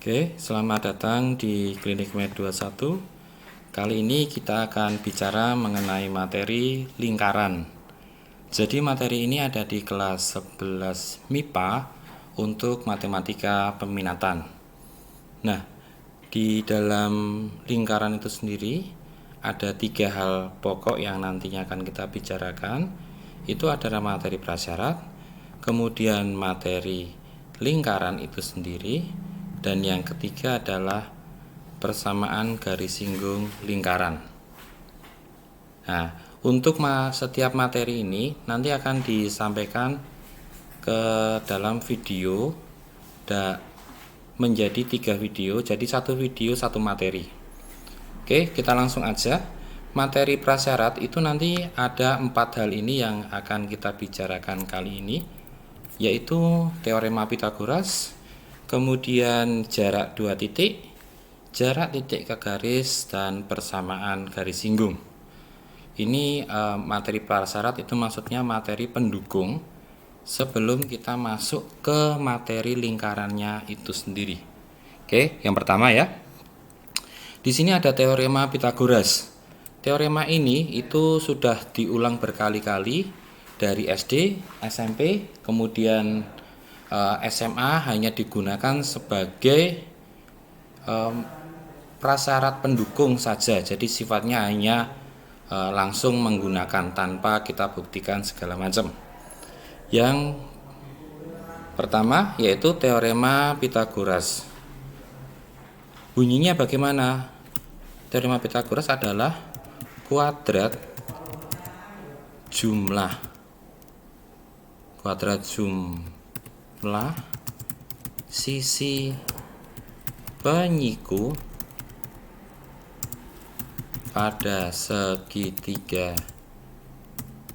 Oke, selamat datang di Klinik Med 21. Kali ini kita akan bicara mengenai materi lingkaran. Jadi materi ini ada di kelas 11 MIPA untuk matematika peminatan. Nah, di dalam lingkaran itu sendiri ada 3 hal pokok yang nantinya akan kita bicarakan. Itu adalah materi prasyarat, kemudian materi lingkaran itu sendiri, dan yang ketiga adalah persamaan garis singgung lingkaran. Nah, untuk setiap materi ini nanti akan disampaikan ke dalam video menjadi 3 video, jadi 1 video 1 materi. Oke, kita langsung aja. Materi prasyarat itu nanti ada 4 hal ini yang akan kita bicarakan kali ini, yaitu teorema Pythagoras, kemudian jarak 2 titik, jarak titik ke garis, dan persamaan garis singgung. Ini materi prasyarat itu maksudnya materi pendukung sebelum kita masuk ke materi lingkarannya itu sendiri. Oke, yang pertama ya. Di sini ada teorema Pythagoras. Teorema ini itu sudah diulang berkali-kali dari SD, SMP, kemudian SMA hanya digunakan sebagai prasyarat pendukung saja. Jadi sifatnya hanya langsung menggunakan tanpa kita buktikan segala macam. Yang pertama yaitu teorema Pythagoras. Bunyinya bagaimana? Teorema Pythagoras adalah kuadrat jumlah sisi penyiku pada segitiga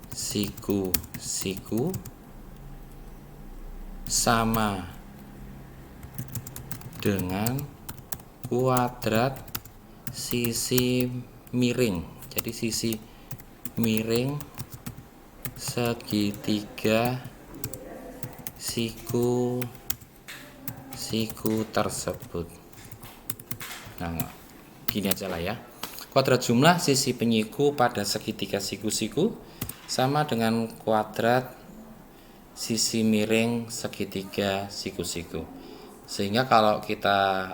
siku-siku sama dengan kuadrat sisi miring. Jadi sisi miring segitiga siku tersebut. Nah, gini aja lah ya. Kuadrat jumlah sisi penyiku pada segitiga siku-siku sama dengan kuadrat sisi miring segitiga siku-siku. Sehingga kalau kita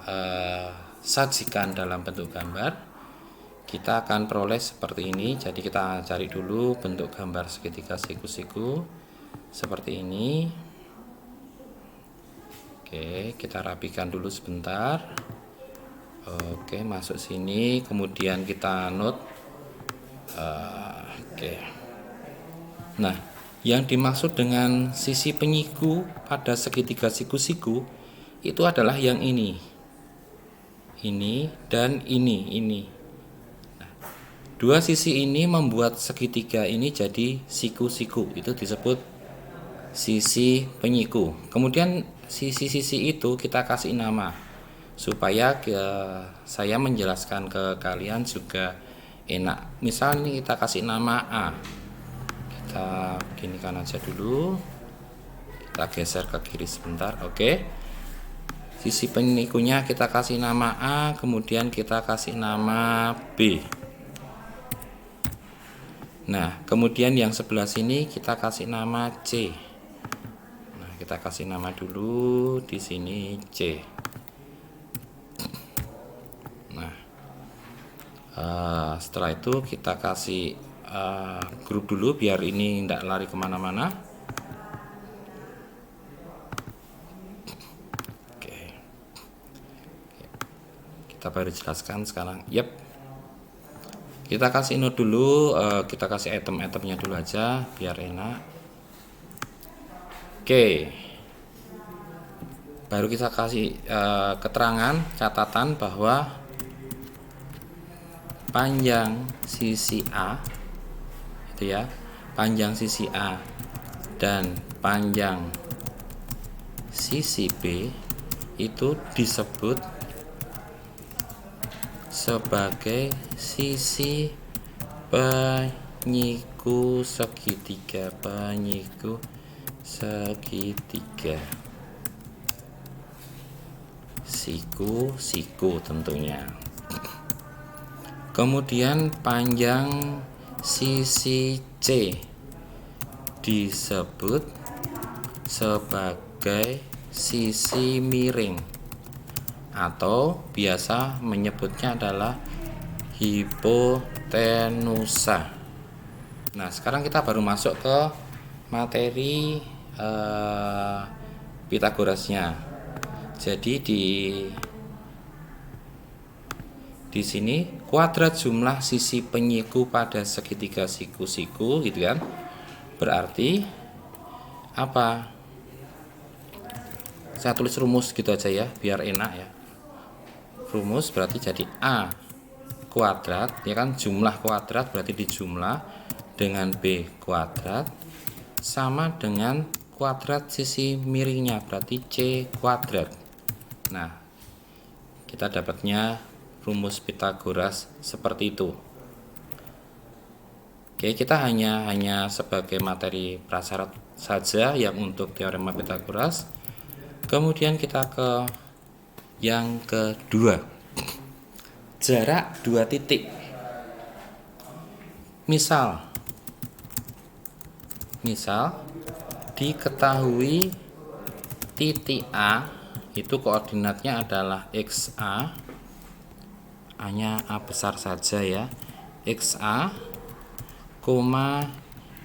sajikan dalam bentuk gambar, kita akan peroleh seperti ini. Jadi kita cari dulu bentuk gambar segitiga siku-siku seperti ini. Oke, kita rapikan dulu sebentar. Oke, masuk sini, kemudian kita note. Oke. Nah, yang dimaksud dengan sisi penyiku pada segitiga siku-siku itu adalah yang ini dan ini. Nah, dua sisi ini membuat segitiga ini jadi siku-siku, itu disebut sisi penyiku. Kemudian sisi-sisi itu kita kasih nama supaya saya menjelaskan ke kalian juga enak. Misalnya kita kasih nama A, kita beginikan aja dulu, kita geser ke kiri sebentar. Oke, sisi penyikunya kita kasih nama A, kemudian kita kasih nama B. Nah, kemudian yang sebelah sini kita kasih nama C. Kita kasih nama dulu di sini C. Nah, setelah itu kita kasih grup dulu biar ini tidak lari kemana-mana. Oke, kita baru jelaskan sekarang. Yep. Kita kasih note dulu, kita kasih item-itemnya dulu aja biar enak. Oke, baru kita kasih keterangan catatan bahwa panjang sisi A itu ya, panjang sisi A dan panjang sisi B itu disebut sebagai sisi penyiku segitiga. siku tentunya. Kemudian panjang sisi C disebut sebagai sisi miring atau biasa menyebutnya adalah hipotenusa. Nah, sekarang kita baru masuk ke materi Pitagorasnya. Jadi di sini kuadrat jumlah sisi penyiku pada segitiga siku-siku gitu kan. Berarti apa? Saya tulis rumus gitu aja ya, biar enak ya. Rumus berarti jadi A kuadrat, ya kan, jumlah kuadrat berarti dijumlah dengan B kuadrat sama dengan kuadrat sisi miringnya berarti C kuadrat. Nah, kita dapatnya rumus Pitagoras seperti itu. Oke, kita hanya sebagai materi prasyarat saja yang untuk teorema Pitagoras. Kemudian kita ke yang kedua, jarak dua titik. Misal diketahui titik A itu koordinatnya adalah XA, hanya A besar saja ya, XA,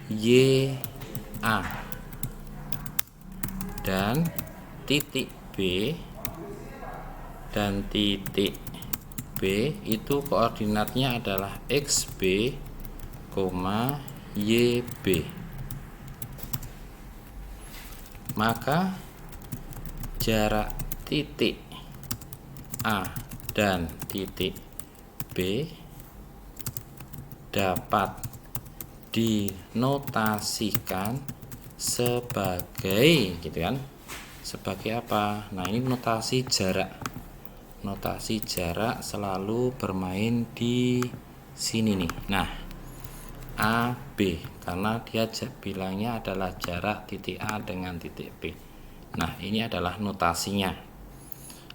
YA, dan titik B dan titik B itu koordinatnya adalah XB, YB. Maka jarak titik A dan titik B dapat dinotasikan sebagai gitu kan. Sebagai apa? Nah, ini notasi jarak. Notasi jarak selalu bermain di sini nih. Nah, AB karena dia bilangnya adalah jarak titik A dengan titik B. Nah, ini adalah notasinya.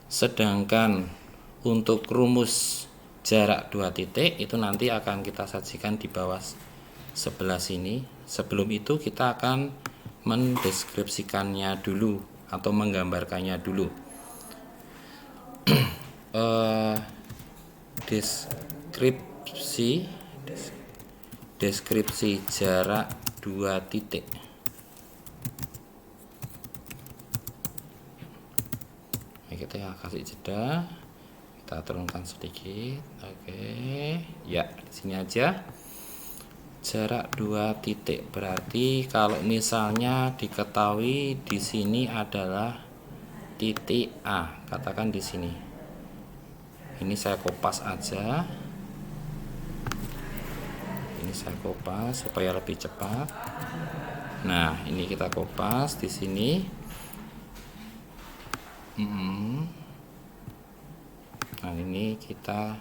Sedangkan untuk rumus jarak dua titik itu nanti akan kita sajikan di bawah sebelah sini. Sebelum itu kita akan mendeskripsikannya dulu atau menggambarkannya dulu. Deskripsi jarak dua titik. Nah, kita kasih jeda, kita turunkan sedikit. Oke, ya di sini aja. Jarak dua titik berarti kalau misalnya diketahui di sini adalah titik A, katakan di sini. Ini saya kopas aja. Ini saya kopas supaya lebih cepat. Nah, ini kita kopas di sini. Nah, ini kita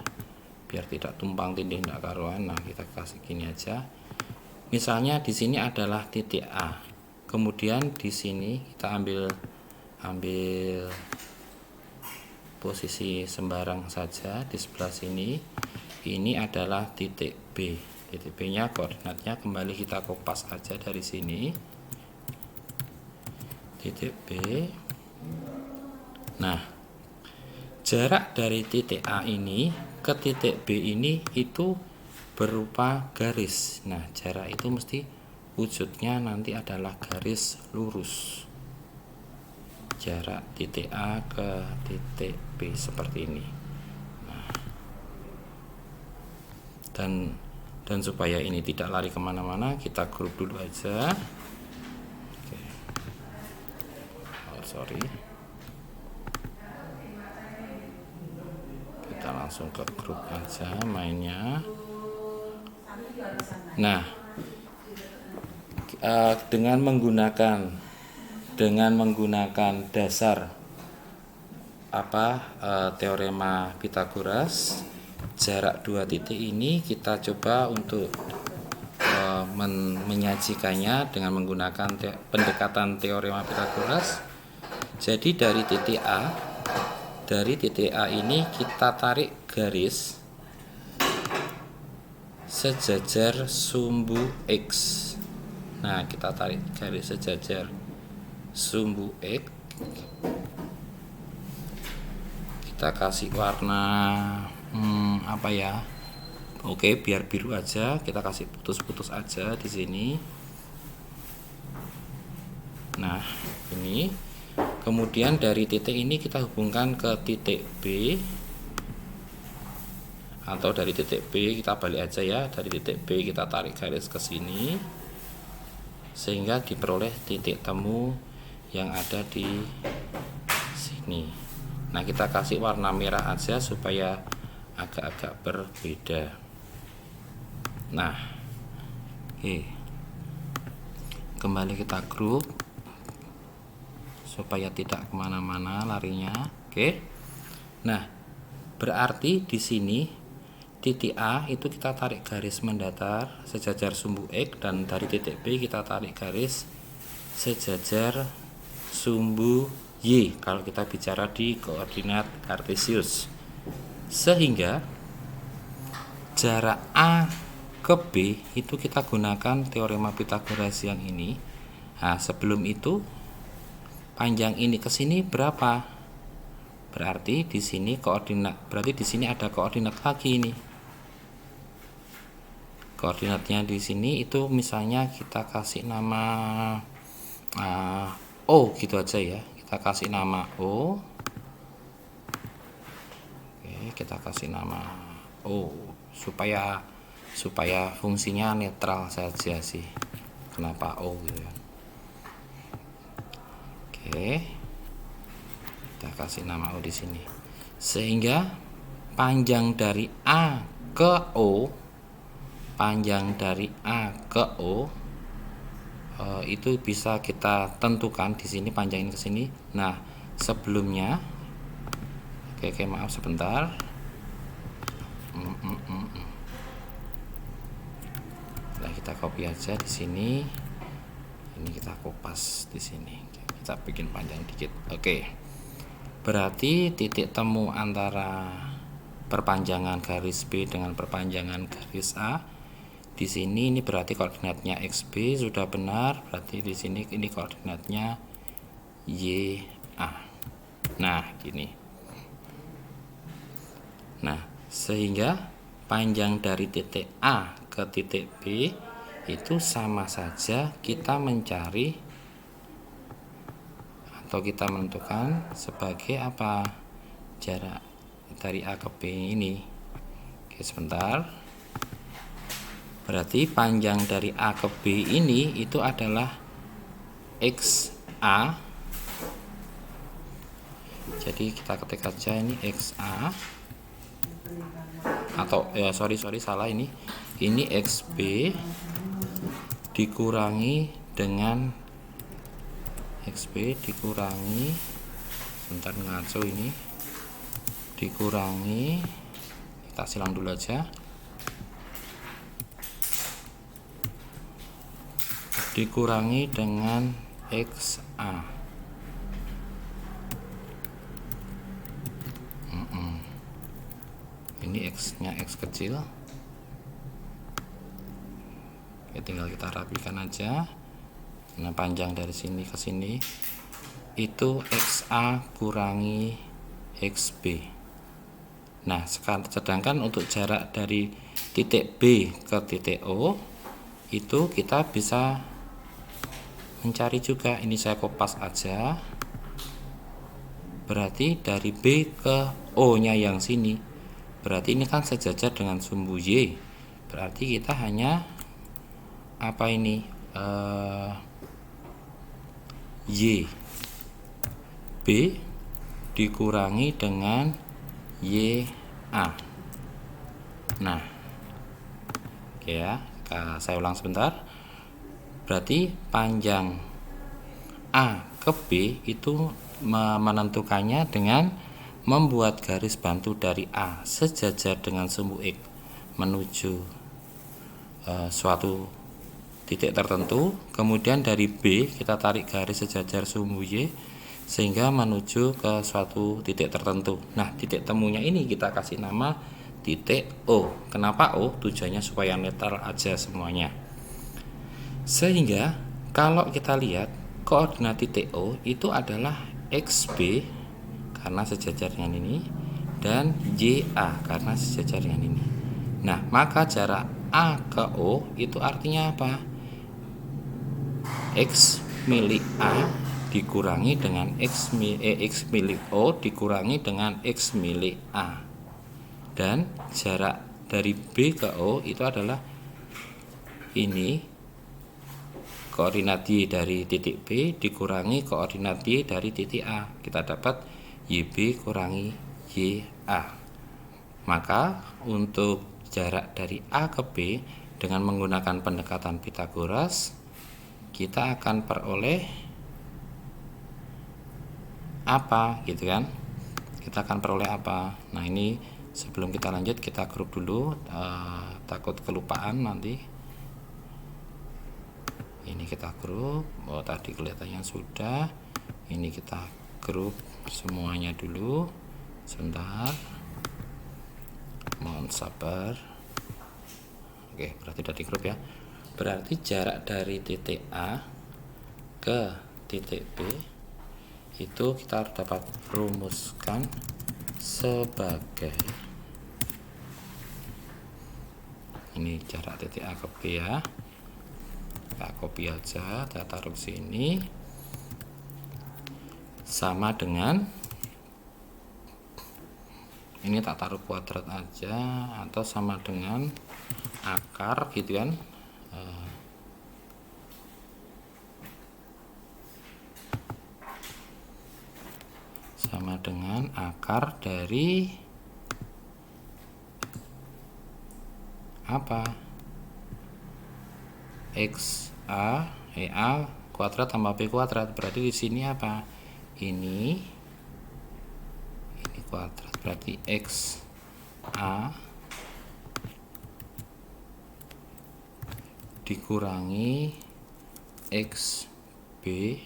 biar tidak tumpang tindih tidak karuan. Nah, kita kasih gini aja. Misalnya di sini adalah titik A. Kemudian di sini kita ambil posisi sembarang saja di sebelah sini. Ini adalah titik B. Titik B nya koordinatnya kembali kita kopas aja dari sini. Titik B. Nah, jarak dari titik A ini ke titik B ini itu berupa garis. Nah, jarak itu mesti wujudnya nanti adalah garis lurus. Jarak titik A ke titik B seperti ini. Nah, dan supaya ini tidak lari kemana-mana, kita grup dulu aja. Oke. Oh, sorry. Kita langsung ke grup aja mainnya. Nah, dengan menggunakan dasar teorema Pitagoras, jarak dua titik ini kita coba untuk menyajikannya dengan menggunakan pendekatan teorema Pitagoras. Jadi dari titik A dari titik A ini kita tarik garis sejajar sumbu X. Nah, kita tarik garis sejajar sumbu X. Kita kasih warna apa ya? Oke, biar biru aja. Kita kasih putus-putus aja di sini. Nah, ini. Kemudian dari titik ini kita hubungkan ke titik B. Atau dari titik B kita balik aja ya. Dari titik B kita tarik garis ke sini. Sehingga diperoleh titik temu yang ada di sini. Nah, kita kasih warna merah aja supaya agak-agak berbeda. Nah, oke. Kembali kita grup supaya tidak kemana-mana larinya. Oke. Nah, berarti di sini titik A itu kita tarik garis mendatar sejajar sumbu X, dan dari titik B kita tarik garis sejajar sumbu Y kalau kita bicara di koordinat kartesius. Sehingga jarak A ke B itu kita gunakan teorema Pythagoras yang ini. Nah, sebelum itu panjang ini ke sini berapa? Berarti di sini ada koordinat lagi ini. Koordinatnya di sini itu misalnya kita kasih nama O gitu aja ya. Kita kasih nama O. Oke, kita kasih nama O supaya fungsinya netral saja sih. Kenapa O gitu ya? Oke. Kita kasih nama O di sini. Sehingga panjang dari A ke O, itu bisa kita tentukan di sini panjang ini ke sini. Nah, sebelumnya maaf sebentar. Nah, kita copy aja di sini. Ini kita kopas di sini. Kita bikin panjang dikit. Oke. Berarti titik temu antara perpanjangan garis B dengan perpanjangan garis A di sini, ini berarti koordinatnya XB sudah benar, berarti di sini ini koordinatnya YA. Nah, gini. Nah, sehingga panjang dari titik A ke titik B itu sama saja kita mencari atau kita menentukan sebagai apa? Jarak dari A ke B ini. Oke, sebentar. Berarti panjang dari A ke B ini itu adalah XA. Jadi kita ketik aja ini XA. Atau sorry salah ini. Ini XB dikurangi dengan XB dikurangi, sebentar ngaco ini, dikurangi, kita silang dulu aja, dikurangi dengan XA. Ini X nya X kecil. Oke, tinggal kita rapikan aja. Nah, panjang dari sini ke sini itu XA kurangi XB. Nah, sedangkan untuk jarak dari titik B ke titik O itu kita bisa mencari juga. Ini saya kopas aja. Berarti dari B ke O nya yang sini, berarti ini kan sejajar dengan sumbu Y. Berarti kita hanya apa ini? Y B dikurangi dengan YA. Nah, oke ya, saya ulang sebentar. Berarti panjang A ke B itu menentukannya dengan membuat garis bantu dari A sejajar dengan sumbu X menuju suatu titik tertentu. Kemudian dari B kita tarik garis sejajar sumbu Y sehingga menuju ke suatu titik tertentu. Nah, titik temunya ini kita kasih nama titik O. Kenapa O? Tujuannya supaya netral aja semuanya. Sehingga kalau kita lihat koordinat titik O itu adalah XB karena sejajar dengan ini dan YA karena sejajar dengan ini. Nah, maka jarak A ke O itu artinya apa? X milik A dikurangi dengan X milik O dikurangi dengan X milik A. Dan jarak dari B ke O itu adalah ini koordinat Y dari titik B dikurangi koordinat Y dari titik A. Kita dapat YB kurangi YA. Maka untuk jarak dari A ke B dengan menggunakan pendekatan Pythagoras kita akan peroleh apa gitu kan? Kita akan peroleh apa? Nah, ini sebelum kita lanjut kita grup dulu, takut kelupaan nanti. Ini kita grup. Oh, tadi kelihatannya sudah. Ini kita grup semuanya dulu. Sebentar. Mohon sabar. Oke, berarti sudah di grup ya. Berarti jarak dari titik A ke titik B itu kita dapat rumuskan sebagai ini jarak titik A ke B ya. Kita copy aja, kita taruh sini sama dengan ini tak taruh kuadrat aja atau sama dengan akar gitu kan. Sama dengan akar dari apa? A kuadrat tambah B kuadrat. Berarti di sini apa? Ini kuadrat. Berarti X A dikurangi X B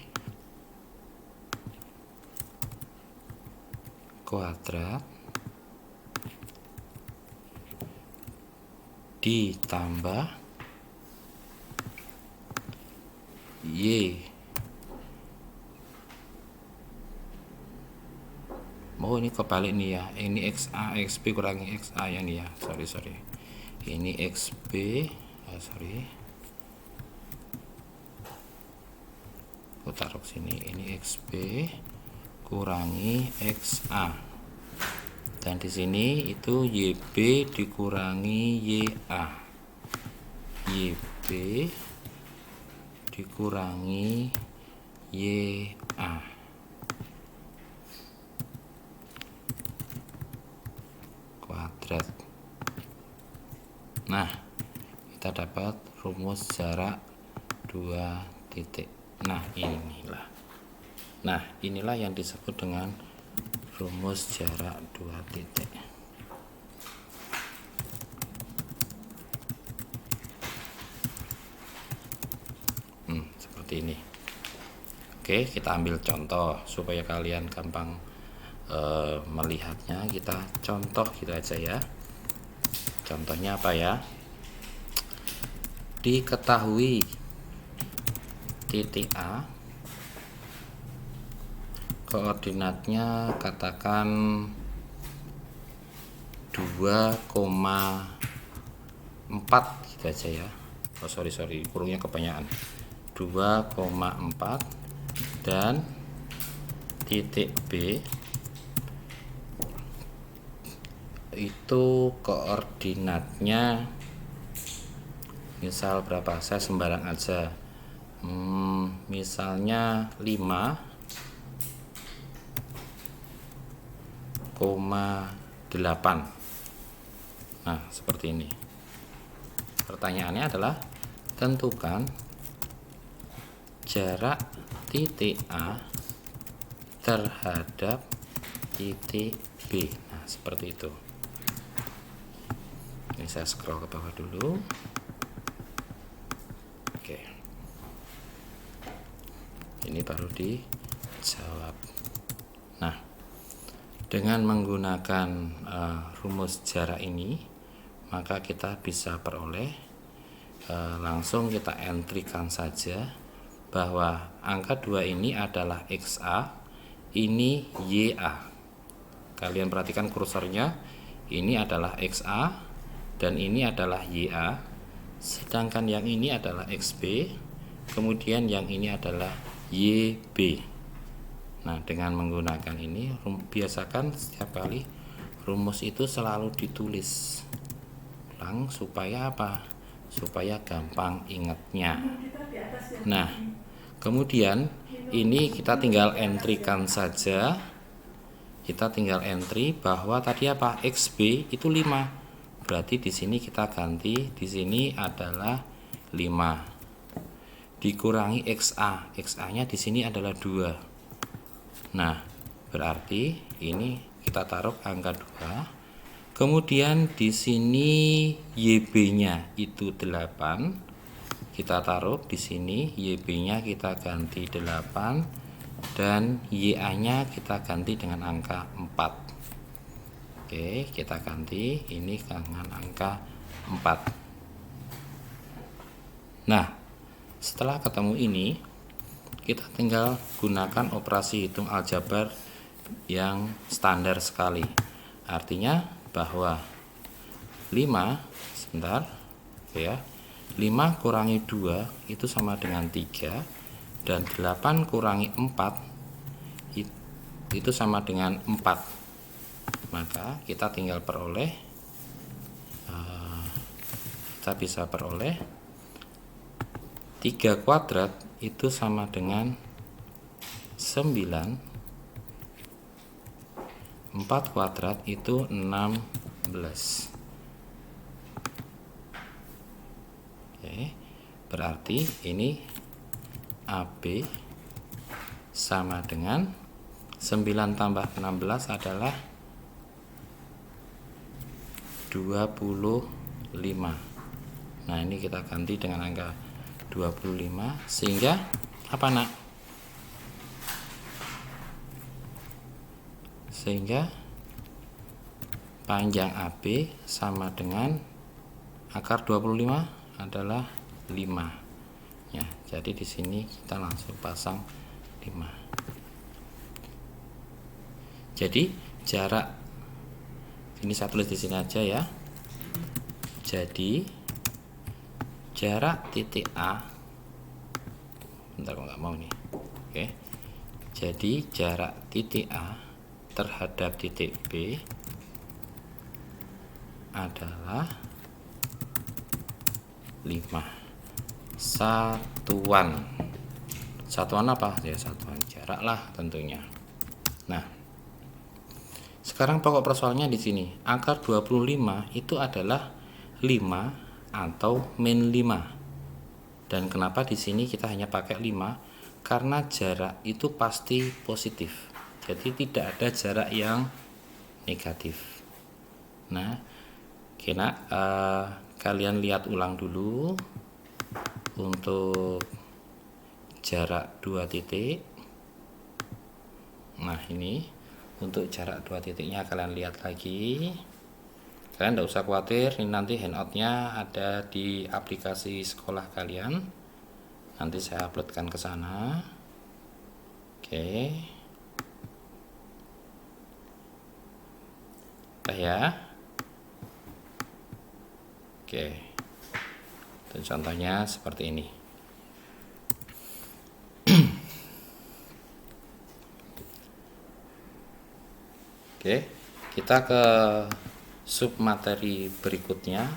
kuadrat ditambah Y. Oh, ini kebalik nih ya. Ini XA XB kurangi XA ya nih ya. Sorry. Ini XB, aku taruh sini. Ini XB kurangi XA. Dan di sini itu YB dikurangi YA. YB dikurangi YA. Kuadrat. Nah, kita dapat rumus jarak dua titik. Nah, inilah yang disebut dengan rumus jarak dua titik. Seperti ini. Oke, kita ambil contoh supaya kalian gampang melihatnya. Kita contoh gitu aja ya. Contohnya apa ya? Diketahui titik A koordinatnya katakan 2,4 gitu aja ya. Oh sorry kurungnya kebanyakan. 2,4 dan titik B itu koordinatnya misal berapa, saya sembarang aja, misalnya 5,8. Nah, seperti ini. Pertanyaannya adalah tentukan jarak titik A terhadap titik B. Nah, seperti itu. Ini saya scroll ke bawah dulu. Oke. Ini baru dijawab. Dengan menggunakan rumus jarak ini, maka kita bisa peroleh, langsung kita entrykan saja bahwa angka 2 ini adalah XA, ini YA. Kalian perhatikan kursornya, ini adalah XA dan ini adalah YA, sedangkan yang ini adalah XB, kemudian yang ini adalah YB. Nah, dengan menggunakan ini, biasakan setiap kali rumus itu selalu ditulis ulang supaya apa? Supaya gampang ingatnya. Nah, kemudian ini kita tinggal entrykan saja. Kita tinggal entry bahwa tadi apa? XB itu 5. Berarti di sini kita ganti, di sini adalah 5. Dikurangi XA. XA-nya di sini adalah 2. Nah, berarti ini kita taruh angka 2. Kemudian di sini YB-nya itu 8. Kita taruh di sini, YB-nya kita ganti 8 dan YA-nya kita ganti dengan angka 4. Oke, kita ganti ini dengan angka 4. Nah, setelah ketemu ini, kita tinggal gunakan operasi hitung aljabar yang standar sekali. Artinya bahwa 5 kurangi 2 itu sama dengan 3, dan 8 kurangi 4 itu sama dengan 4. Maka kita tinggal peroleh, kita bisa peroleh 3 kuadrat itu sama dengan 9, 4 kuadrat itu 16. Oke, berarti ini AB sama dengan 9 tambah 16 adalah 25. Nah, ini kita ganti dengan angka 25 sehingga apa, Nak? Sehingga panjang AB sama dengan akar 25 adalah 5. Ya, jadi di sini kita langsung pasang 5. Jadi jarak ini saya tulis di sini aja ya. Jadi jarak titik A, bentar kok nggak mau nih. Oke, jadi jarak titik A terhadap titik B adalah 5. Satuan apa? Ya, satuan jarak lah tentunya. Nah, sekarang pokok persoalannya di sini. Akar 25 itu adalah 5 atau min 5. Dan kenapa di sini kita hanya pakai 5? Karena jarak itu pasti positif. Jadi tidak ada jarak yang negatif. Nah, kalian lihat ulang dulu untuk jarak 2 titik. Nah, ini untuk jarak 2 titiknya kalian lihat lagi. Kalian tidak usah khawatir, ini nanti handoutnya ada di aplikasi sekolah kalian. Nanti saya uploadkan ke sana. Oke. Ya. Oke. Dan contohnya seperti ini. Oke, kita ke submateri berikutnya,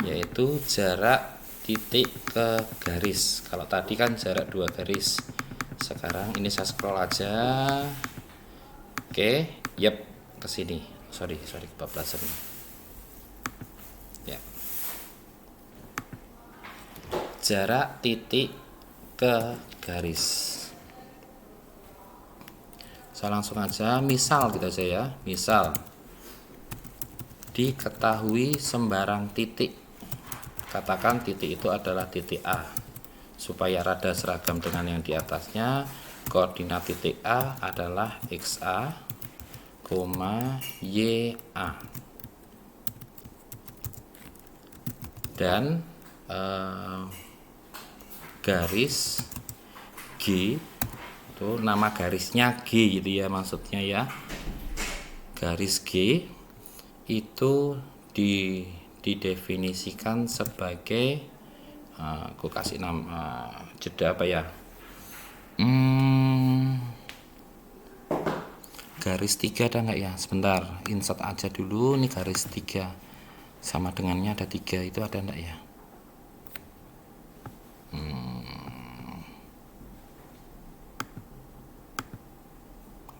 yaitu jarak titik ke garis. Kalau tadi kan jarak 2 garis, sekarang ini saya scroll aja. Oke, ke sini. Sorry kebablasan. Ya, jarak titik ke garis. Saya langsung aja, misal gitu aja ya. Misal diketahui sembarang titik. Katakan titik itu adalah titik A. Supaya rada seragam dengan yang di atasnya, koordinat titik A adalah XA, YA. Dan garis G itu nama garisnya G gitu ya, maksudnya ya. Garis G itu didefinisikan sebagai aku kasih nama jeda apa ya, garis 3 ada nggak ya, sebentar insert aja dulu. Ini garis 3 sama dengannya ada 3, itu ada enggak ya?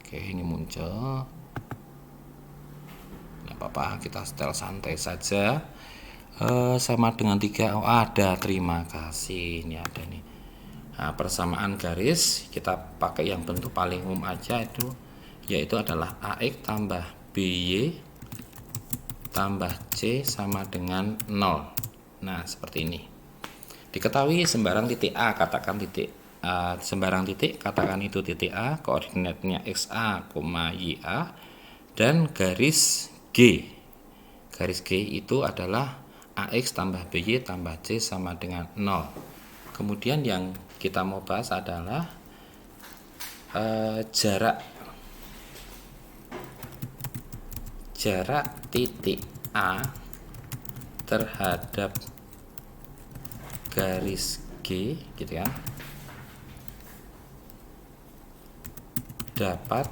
Oke, ini muncul. Nggak apa-apa, kita setel santai saja. Sama dengan 3, oh ada, terima kasih, ini ada nih. Nah, persamaan garis kita pakai yang bentuk paling umum aja, itu yaitu adalah AX tambah BY tambah C sama dengan 0. Nah, seperti ini. Diketahui sembarang titik A, katakan titik sembarang titik, katakan itu titik A, koordinatnya XA, YA, dan garis G. Garis G itu adalah AX tambah BY tambah C sama dengan 0. Kemudian yang kita mau bahas adalah jarak titik A terhadap garis G gitu ya, dapat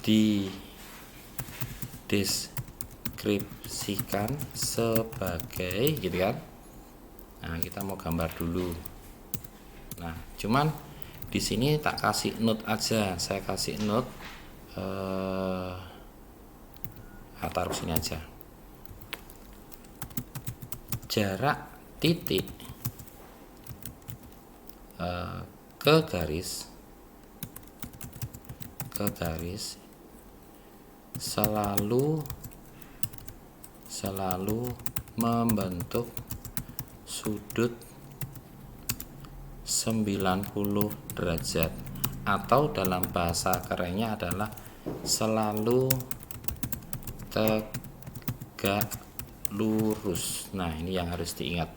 dideskripsikan sebagai gitu kan. Nah, kita mau gambar dulu. Nah, cuman di sini tak kasih note aja, saya kasih note taruh sini aja. Jarak titik ke garis selalu membentuk sudut 90 derajat, atau dalam bahasa kerennya adalah selalu tegak lurus. Nah, ini yang harus diingat.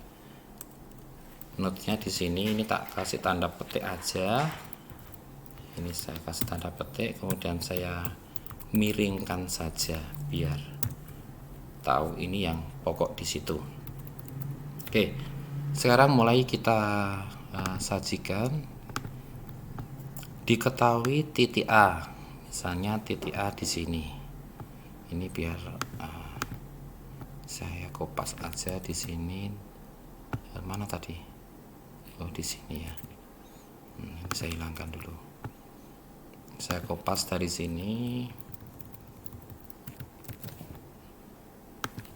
Note-nya di sini, ini tak kasih tanda petik aja. Ini saya kasih tanda petik, kemudian saya miringkan saja biar tahu ini yang pokok di situ. Oke, sekarang mulai kita sajikan. Diketahui titik A, misalnya titik A di sini. Ini biar saya kopas aja di sini. Mana tadi? Oh, di sini ya. Ini saya hilangkan dulu. Saya kopas dari sini.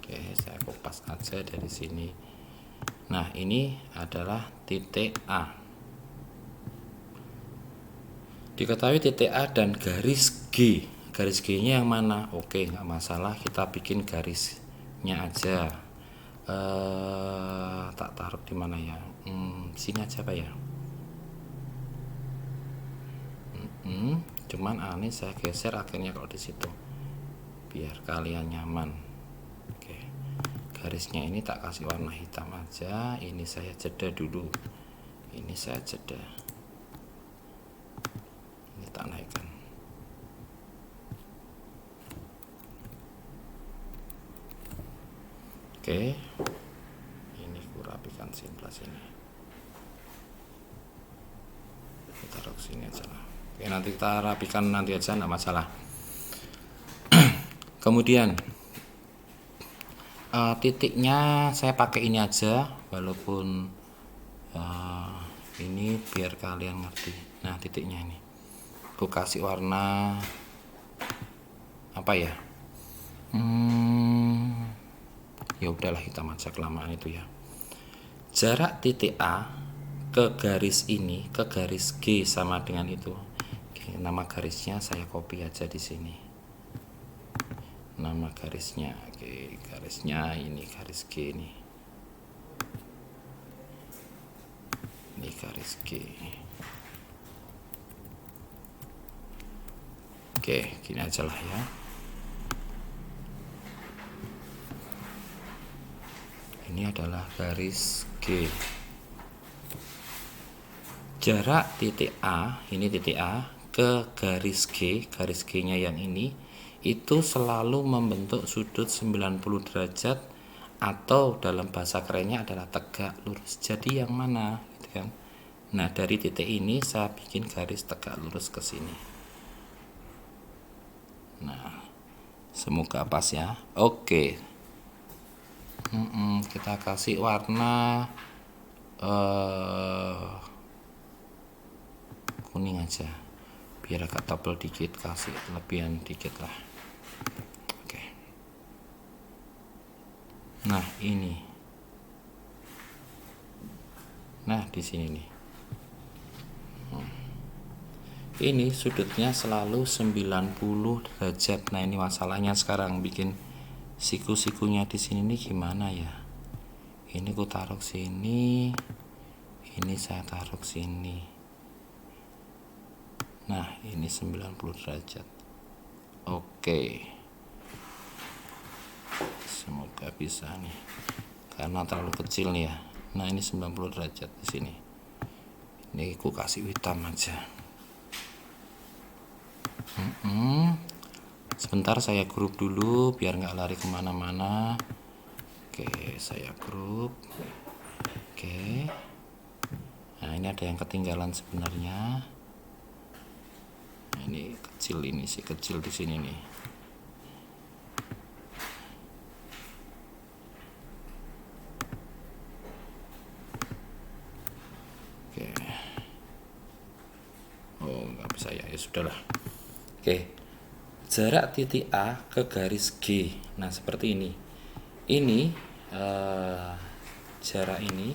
Oke, saya kopas aja dari sini. Nah, ini adalah titik A. Diketahui titik A dan garis G. Garis G-nya yang mana? Oke, nggak masalah, kita bikin garisnya aja. Tak taruh di mana ya? Sini aja Pak ya. Cuman aneh saya geser akhirnya kalau di situ, biar kalian nyaman. Oke, garisnya ini tak kasih warna hitam aja. Ini saya jeda dulu. Ini saya jeda. Ini tak naikkan. Oke, ini kurapikan sebelah sini. Kita taruh sini aja lah. Oke, nanti kita rapikan nanti aja, enggak masalah. Kemudian titiknya saya pakai ini aja, walaupun ini biar kalian ngerti. Nah, titiknya ini aku kasih warna apa ya? Ya udahlah, hitam aja, kelamaan itu ya. Jarak titik A ke garis ini, ke garis G sama dengan itu. Oke, nama garisnya saya copy aja di sini. Nama garisnya, oke, garisnya ini garis G ini. Ini garis G. Oke, gini aja lah ya. ini adalah garis G. Jarak titik A, ini titik A, ke garis G nya yang ini, itu selalu membentuk sudut 90 derajat atau dalam bahasa kerennya adalah tegak lurus. Jadi yang mana? Gitu kan? Nah, dari titik ini saya bikin garis tegak lurus ke sini. Nah, semoga pas ya. Oke. Kita kasih warna kuning aja biar agak tebal dikit, kasih lebihan dikit lah. Oke. Nah ini, nah di sini nih, ini sudutnya selalu 90 derajat. Nah ini masalahnya sekarang bikin siku-sikunya di sini nih gimana ya? Ini ku taruh sini, ini saya taruh sini. Nah ini 90 derajat. Oke, semoga bisa nih, karena terlalu kecil nih ya. Nah ini 90 derajat di sini. Ini aku kasih hitam aja. Sebentar saya grup dulu biar nggak lari kemana-mana. Oke, saya grup. Oke. Nah ini ada yang ketinggalan sebenarnya. Ini kecil, ini sih kecil di sini nih. Oke. Oh nggak bisa ya, ya sudahlah. Oke. Jarak titik A ke garis G. Nah seperti ini. Ini jarak ini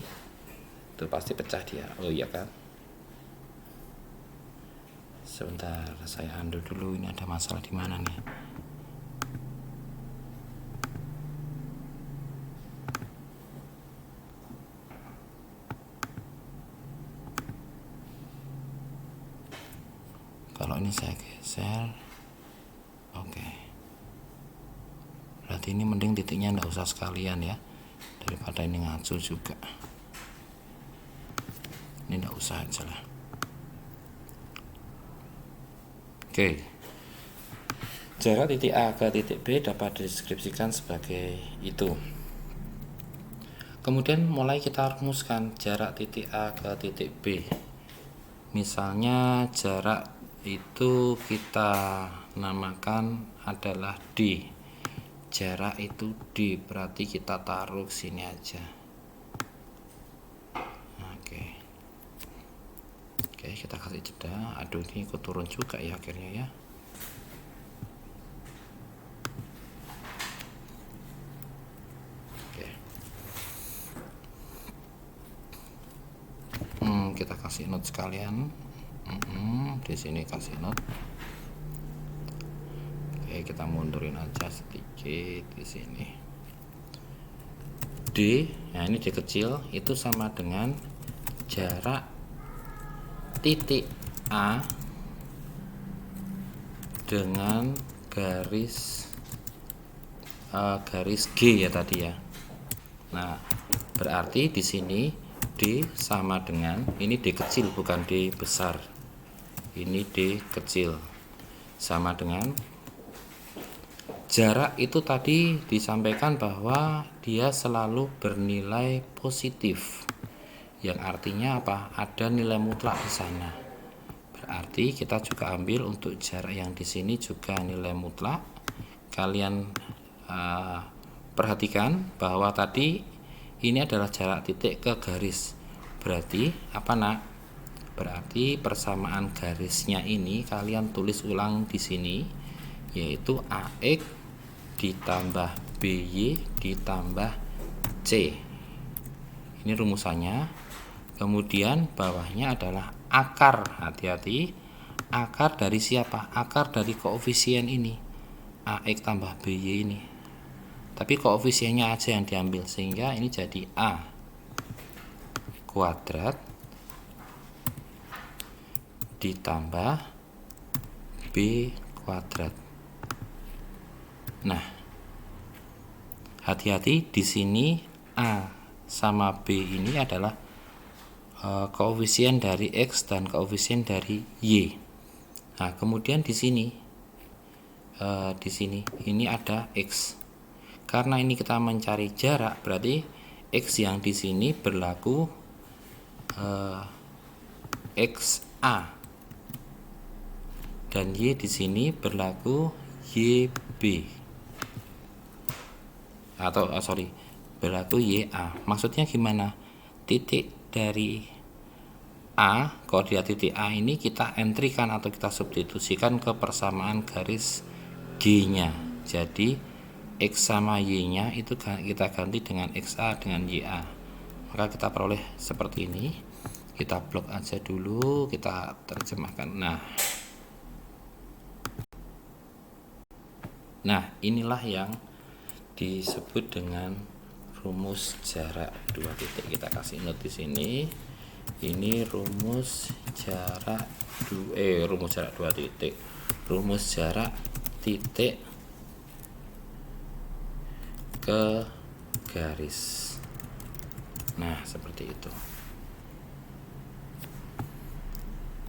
itu pasti pecah dia. Oh iya kan. Sebentar, saya undo dulu. Ini ada masalah di mana nih? Kalau ini saya geser, oke. Berarti ini mending titiknya nggak usah sekalian ya, daripada ini ngacu juga. Ini nggak usah aja lah. Oke. Jarak titik A ke titik B dapat dideskripsikan sebagai itu. Kemudian mulai kita rumuskan jarak titik A ke titik B. Misalnya jarak itu kita namakan adalah D. Jarak itu D, berarti kita taruh sini aja. Oke, kita kasih jeda. Aduh, ini ikut turun juga ya akhirnya ya. Oke. Kita kasih note sekalian. Di sini kasih note. Oke, kita mundurin aja sedikit di sini. D, nah ini D kecil itu sama dengan jarak titik A dengan garis G ya tadi ya. Nah, berarti di sini D sama dengan, ini D kecil bukan D besar. Ini D kecil sama dengan jarak itu tadi disampaikan bahwa dia selalu bernilai positif. Yang artinya apa? Ada nilai mutlak di sana. Berarti kita juga ambil untuk jarak yang di sini juga nilai mutlak. Kalian perhatikan bahwa tadi ini adalah jarak titik ke garis. Berarti apa nak? Berarti persamaan garisnya ini kalian tulis ulang di sini, yaitu AX ditambah BY ditambah C. Ini rumusannya. Kemudian bawahnya adalah akar, hati-hati, akar dari siapa? Akar dari koefisien ini, AX tambah BY ini. Tapi koefisiennya aja yang diambil, sehingga ini jadi A kuadrat ditambah B kuadrat. Nah, hati-hati di sini A sama B ini adalah koefisien dari X dan koefisien dari Y. Nah, kemudian di sini ini ada X. Karena ini kita mencari jarak, berarti X yang di sini berlaku XA dan Y di sini berlaku YB atau berlaku YA. Maksudnya gimana? Titik dari A, koordinat titik A ini kita entrykan atau kita substitusikan ke persamaan garis G-nya. Jadi X sama Y-nya itu kita ganti dengan XA dengan YA. Maka kita peroleh seperti ini. Kita blok aja dulu, kita terjemahkan. Nah, inilah yang disebut dengan rumus jarak dua titik. Kita kasih note di sini. Ini rumus jarak dua titik. Rumus jarak titik ke garis. Nah, seperti itu.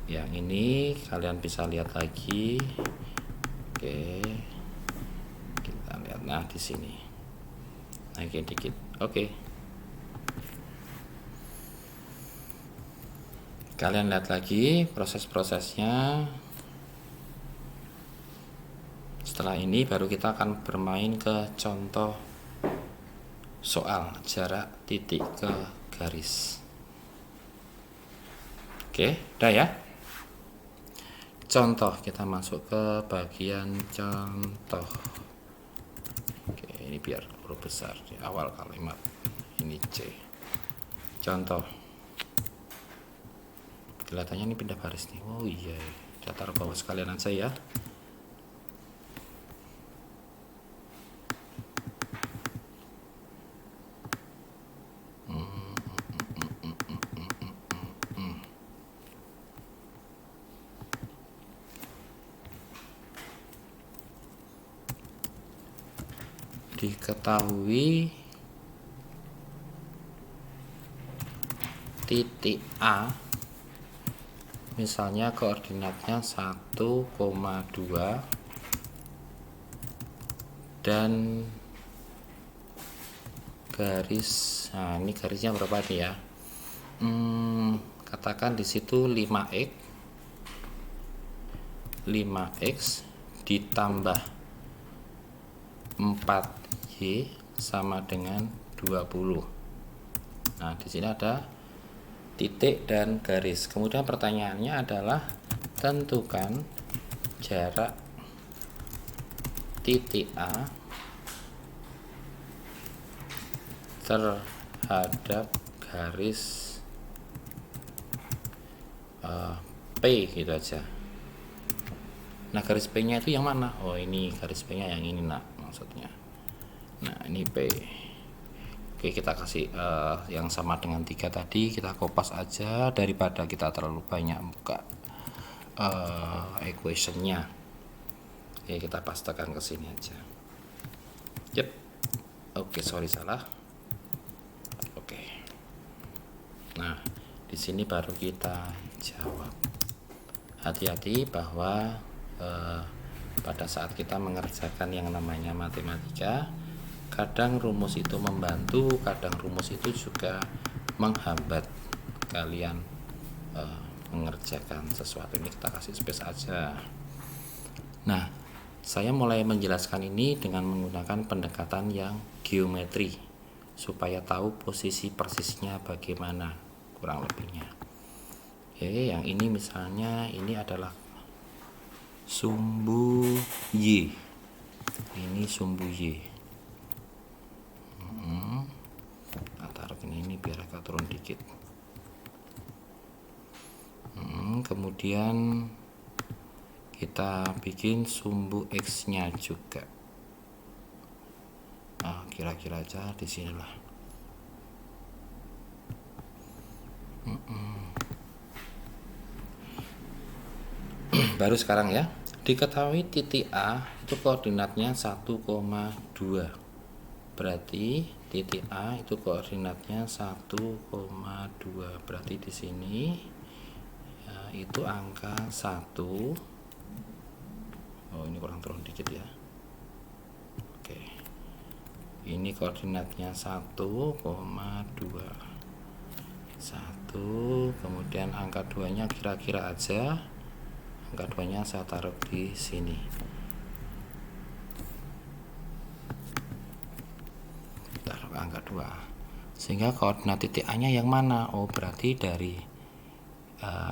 Yang ini kalian bisa lihat lagi. Oke. Kita lihat di sini. Naikin dikit. Oke. Kalian lihat lagi proses-prosesnya. Setelah ini baru kita akan bermain ke contoh soal jarak titik ke garis. Oke, udah ya. Contoh, kita masuk ke bagian contoh. Oke, ini biar huruf besar di awal kalimat. Ini C. Contoh. Kelihatannya ini pindah baris nih. Oh iya, kita taruh bawah sekalian aja ya. Diketahui titik A misalnya koordinatnya 1,2 dan garis, nah ini garisnya berapa nih ya, katakan di situ 5x ditambah 4y sama dengan 20. Nah, di sini ada titik dan garis. Kemudian pertanyaannya adalah tentukan jarak titik A terhadap garis P gitu aja. Nah, garis P nya itu yang mana? Oh, ini garis P nya yang ini maksudnya. Nah, ini P. Oke, kita kasih yang sama dengan 3 tadi, kita kopas aja daripada kita terlalu banyak buka equationnya. Oke, kita pastekan ke sini aja. Yep. Oke, sorry salah. Oke. Nah, di sini baru kita jawab. Hati-hati bahwa pada saat kita mengerjakan yang namanya matematika, kadang rumus itu membantu, kadang rumus itu juga menghambat kalian mengerjakan sesuatu. Ini kita kasih space aja. Nah, saya mulai menjelaskan ini dengan menggunakan pendekatan yang geometri supaya tahu posisi persisnya bagaimana kurang lebihnya. Oke, yang ini misalnya ini adalah sumbu Y. Ini sumbu Y. Nah, taruh ini biar agak turun dikit. Kemudian kita bikin sumbu X nya juga. Nah, kira-kira aja di sinilah. Baru sekarang ya, diketahui titik A itu koordinatnya 1,2. Berarti titik A itu koordinatnya 1,2. Berarti di sini ya, itu angka 1. Oh, ini kurang turun dikit ya. Oke. Ini koordinatnya 1,2. 1, kemudian angka 2-nya kira-kira aja. Angka 2-nya saya taruh di sini. Taruh angka 2. Sehingga koordinat titik A-nya yang mana? Oh, berarti dari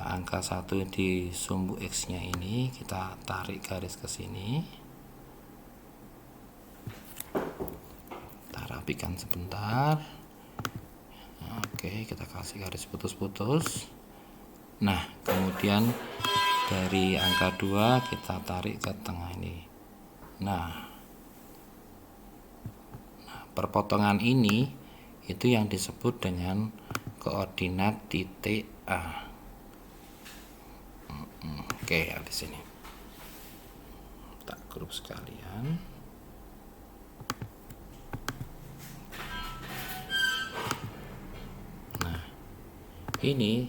angka 1 di sumbu X-nya ini kita tarik garis ke sini. Kita rapikan sebentar. Oke, kita kasih garis putus-putus. Nah, kemudian dari angka 2 kita tarik ke tengah ini. Nah, perpotongan ini itu yang disebut dengan koordinat titik A. Oke, ya di sini. Tak grup sekalian. Nah, ini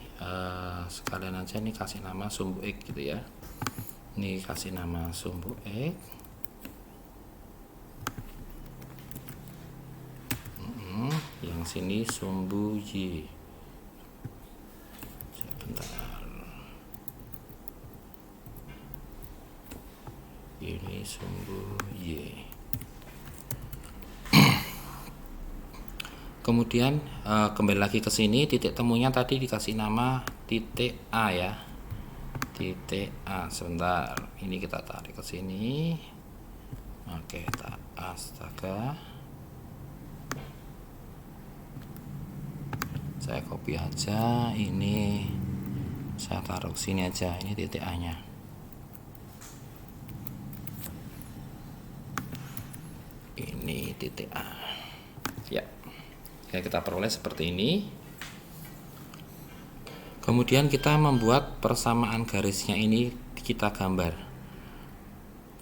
sekalian aja nih kasih nama sumbu X gitu ya. Ini kasih nama sumbu X. Yang sini sumbu Y. Sebentar. Ini sumbu Y. Kemudian kembali lagi ke sini, titik temunya tadi dikasih nama titik A ya. Titik A. Sebentar. Ini kita tarik ke sini. Oke, astaga. Saya copy aja, ini saya taruh sini aja, ini titik A-nya. Ini titik A. Ya. Kita peroleh seperti ini. Kemudian kita membuat persamaan garisnya ini kita gambar.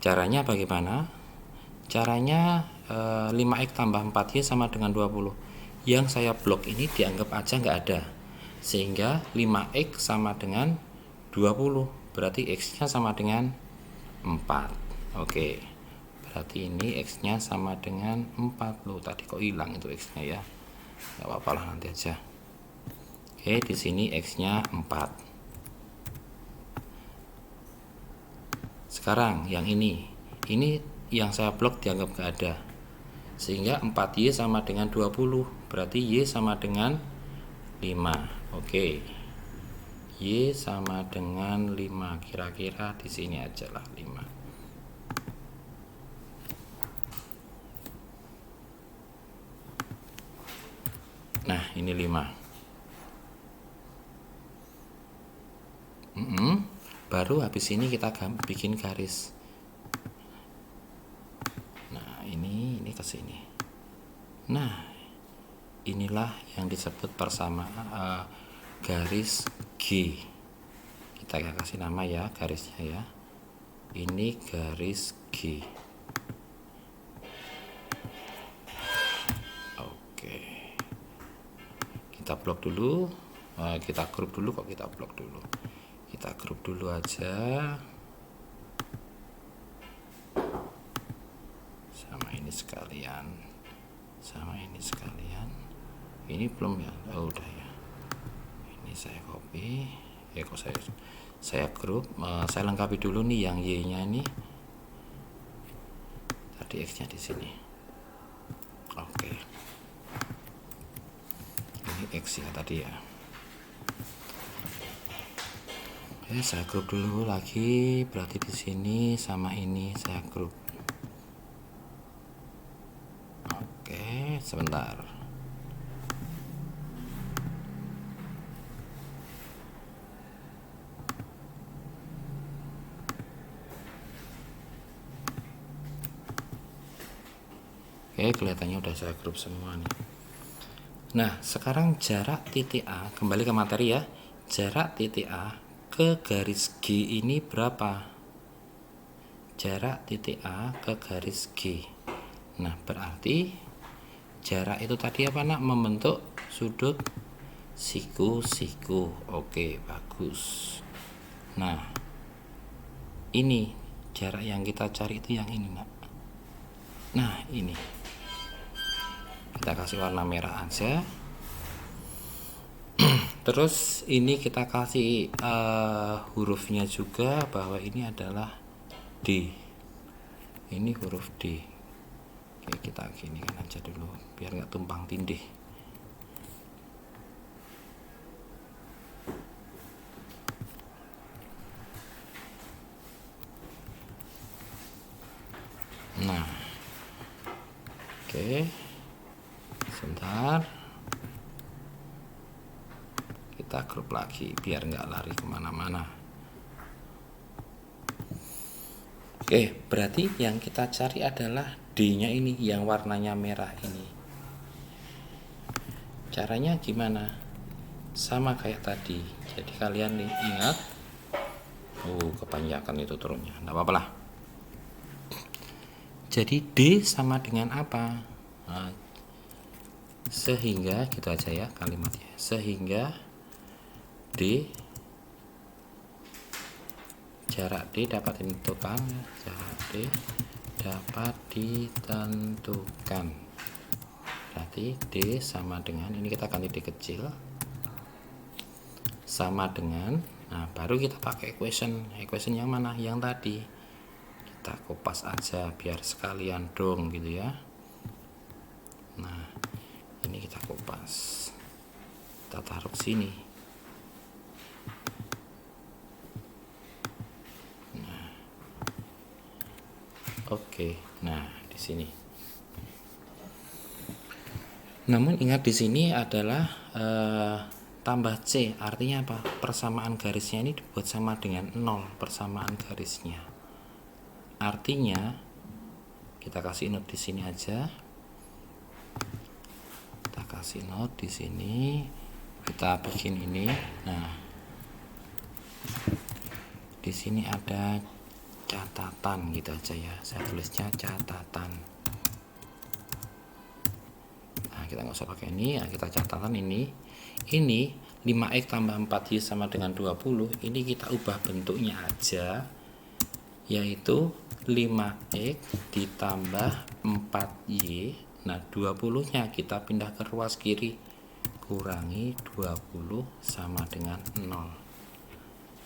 Caranya bagaimana? Caranya 5x tambah 4y sama dengan 20. Yang saya blok ini dianggap aja nggak ada. Sehingga 5x sama dengan 20. Berarti x-nya sama dengan 4. Oke. Berarti ini x-nya sama dengan 4. Loh, tadi kok hilang itu x-nya ya. Nggak apa-apa lah, nanti aja. Oke, di sini x-nya 4. Sekarang yang ini yang saya blok dianggap nggak ada. Sehingga 4y sama dengan 20. Berarti y sama dengan 5. Oke. Y sama dengan 5. Kira-kira di sini aja lah 5. Nah, ini 5. Baru habis ini kita bikin garis. Nah, ini ke sini. Nah, inilah yang disebut persamaan garis G. Kita kasih nama ya garisnya ya. Ini garis G. Oke. Kita blok dulu. Kita grup dulu, kok kita blok dulu. Kita grup dulu aja. Sama ini sekalian. Sama ini sekalian. Ini belum ya? Oh, udah ya. Ini saya copy. Kok saya grup. Saya lengkapi dulu nih yang Y-nya ini. Tadi X-nya di sini. Oke. Ini X ya tadi ya. Saya grup dulu lagi, berarti di sini sama ini saya grup. Oke, sebentar. Oke, kelihatannya udah saya grup semua nih. Nah, sekarang jarak titik A, kembali ke materi ya. Jarak titik A ke garis G ini berapa? Jarak titik A ke garis G. Nah, berarti Jarak itu tadi apa nak? Membentuk sudut siku-siku. Oke, bagus. Nah, ini jarak yang kita cari itu yang ini nak. Nah, ini kita kasih warna merah aja. Terus ini kita kasih hurufnya juga, bahwa ini adalah D. Ini huruf D. Oke, kita gini kan aja dulu biar nggak tumpang tindih. Nah, oke, sebentar, kita grup lagi biar nggak lari kemana-mana. Oke, berarti yang kita cari adalah D-nya ini, yang warnanya merah ini. Caranya gimana? Sama kayak tadi. Jadi kalian nih ingat, kebanyakan itu turunnya, nggak apa-apa lah. Jadi D sama dengan apa? Nah, sehingga gitu aja ya kalimatnya. Sehingga D, jarak D dapat ditentukan. Jarak D dapat ditentukan. Berarti D sama dengan, ini kita ganti D kecil, sama dengan, nah baru kita pakai equation. Equation yang mana? Yang tadi. Kita kopas aja biar sekalian dong gitu ya. Nah, ini kita kopas, kita taruh sini. Oke, nah di sini. Namun ingat di sini adalah tambah C, artinya apa? Persamaan garisnya ini dibuat sama dengan 0, persamaan garisnya. Artinya kita kasih note di sini aja. Kita kasih note di sini. Kita bikin ini. Nah, di sini ada catatan gitu aja ya, saya tulisnya catatan. Nah, kita nggak usah pakai ini ya, kita catatan ini 5x tambah 4y sama dengan 20. Ini kita ubah bentuknya aja, yaitu 5x ditambah 4y. Nah, 20 nya kita pindah ke ruas kiri, kurangi 20 sama dengan 0,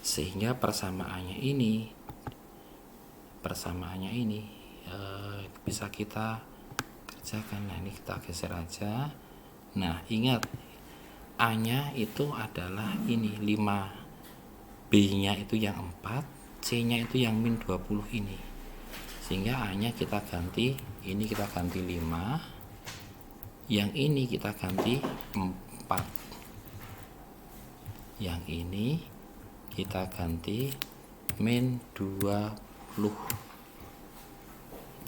sehingga persamaannya ini bisa kita kerjakan. Nah, ini kita geser aja. Nah, ingat A nya itu adalah ini 5, B nya itu yang 4, C nya itu yang min 20 ini, sehingga A nya kita ganti, ini kita ganti 5, yang ini kita ganti 4, yang ini kita ganti min 20.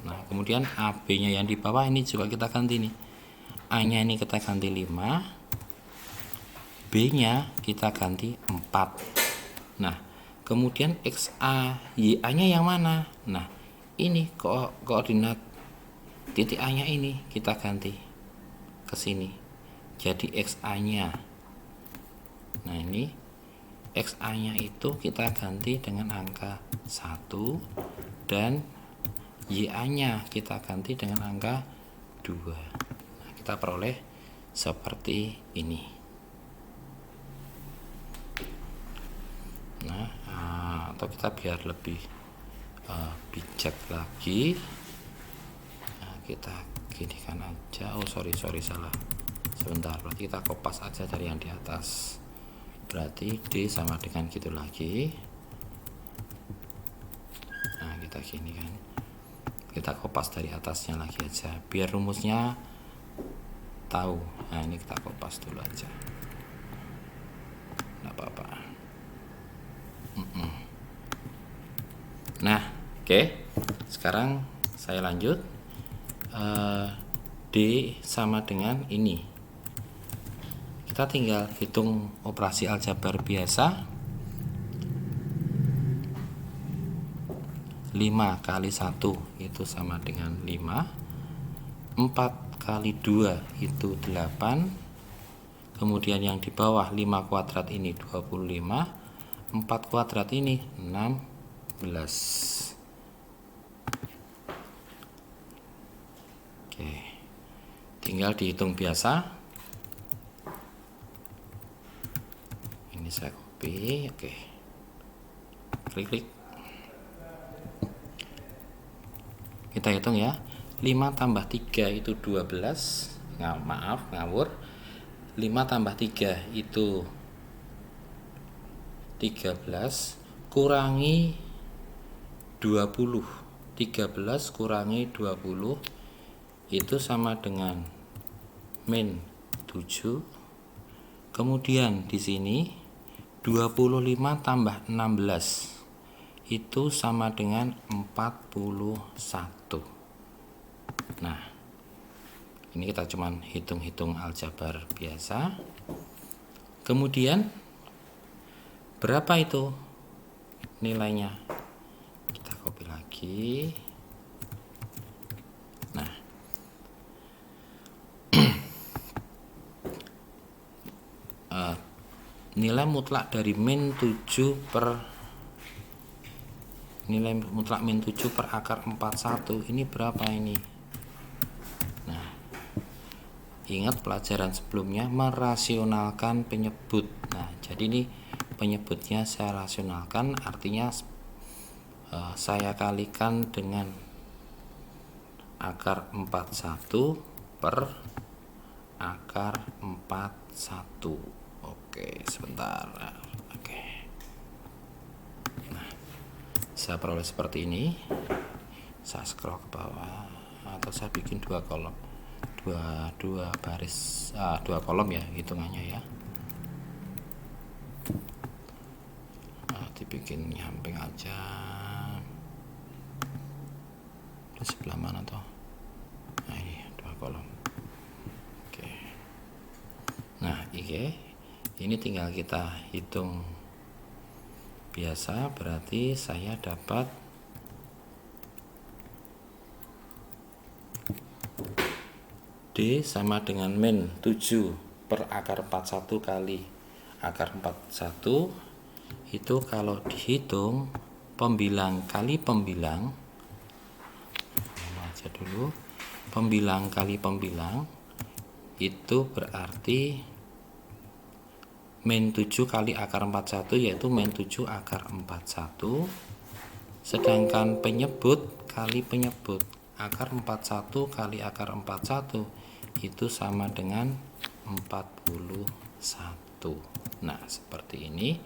Nah, kemudian AB nya yang di bawah ini juga kita ganti nih. A nya ini kita ganti 5, B nya kita ganti 4. Nah, kemudian XA YA nya yang mana? Nah, ini koordinat titik A nya ini kita ganti ke sini, jadi XA nya. Nah, ini XA nya itu kita ganti dengan angka 1, dan YA nya kita ganti dengan angka 2. Nah, kita peroleh seperti ini. Nah, atau kita biar lebih bijak lagi, nah, kita ginikan aja. Sorry salah, sebentar. Berarti kita kopas aja dari yang di atas. Berarti D sama dengan gitu lagi. Nah, kita gini kan, kita kopas dari atasnya lagi aja biar rumusnya tahu. Nah, ini kita kopas dulu aja, nggak apa-apa. Nah, oke. Sekarang saya lanjut. D sama dengan ini. Kita tinggal hitung operasi aljabar biasa. 5 kali 1 itu sama dengan 5. 4 kali 2 itu 8. Kemudian yang di bawah 5 kuadrat ini 25. 4 kuadrat ini 16. Oke. Tinggal dihitung biasa. Ini saya copy, oke. Klik. Kita hitung ya. 5 tambah 3 itu 12. Maaf, ngawur. 5 tambah 3 itu 13 kurangi 20. 13 kurangi 20 itu sama dengan min 7. Kemudian di sini 25 tambah 16 itu sama dengan 41. Nah, ini kita cuman hitung-hitung aljabar biasa. Kemudian berapa itu nilainya? Kita copy lagi. Nah, nilai mutlak dari min 7 per nilai mutlak min 7 per akar 41 ini berapa ini? Nah, ingat pelajaran sebelumnya merasionalkan penyebut. Nah, jadi ini penyebutnya saya rasionalkan, artinya saya kalikan dengan akar 41 per akar 41. Oke, sebentar. Oke. Nah, saya peroleh seperti ini. Saya scroll ke bawah atau saya bikin dua kolom. Dua baris, dua kolom ya hitungannya ya. Dibikin nyamping aja. Di sebelah mana toh? Nah, ini dua kolom. Oke. Nah, ini tinggal kita hitung biasa, berarti saya dapat D sama dengan min 7 per akar 41 kali akar 41. Itu kalau dihitung pembilang kali pembilang, aja dulu, pembilang kali pembilang itu berarti min 7 kali akar 41, yaitu min 7 akar 41. Sedangkan penyebut kali penyebut, akar 41 kali akar 41 itu sama dengan 41. Nah, seperti ini.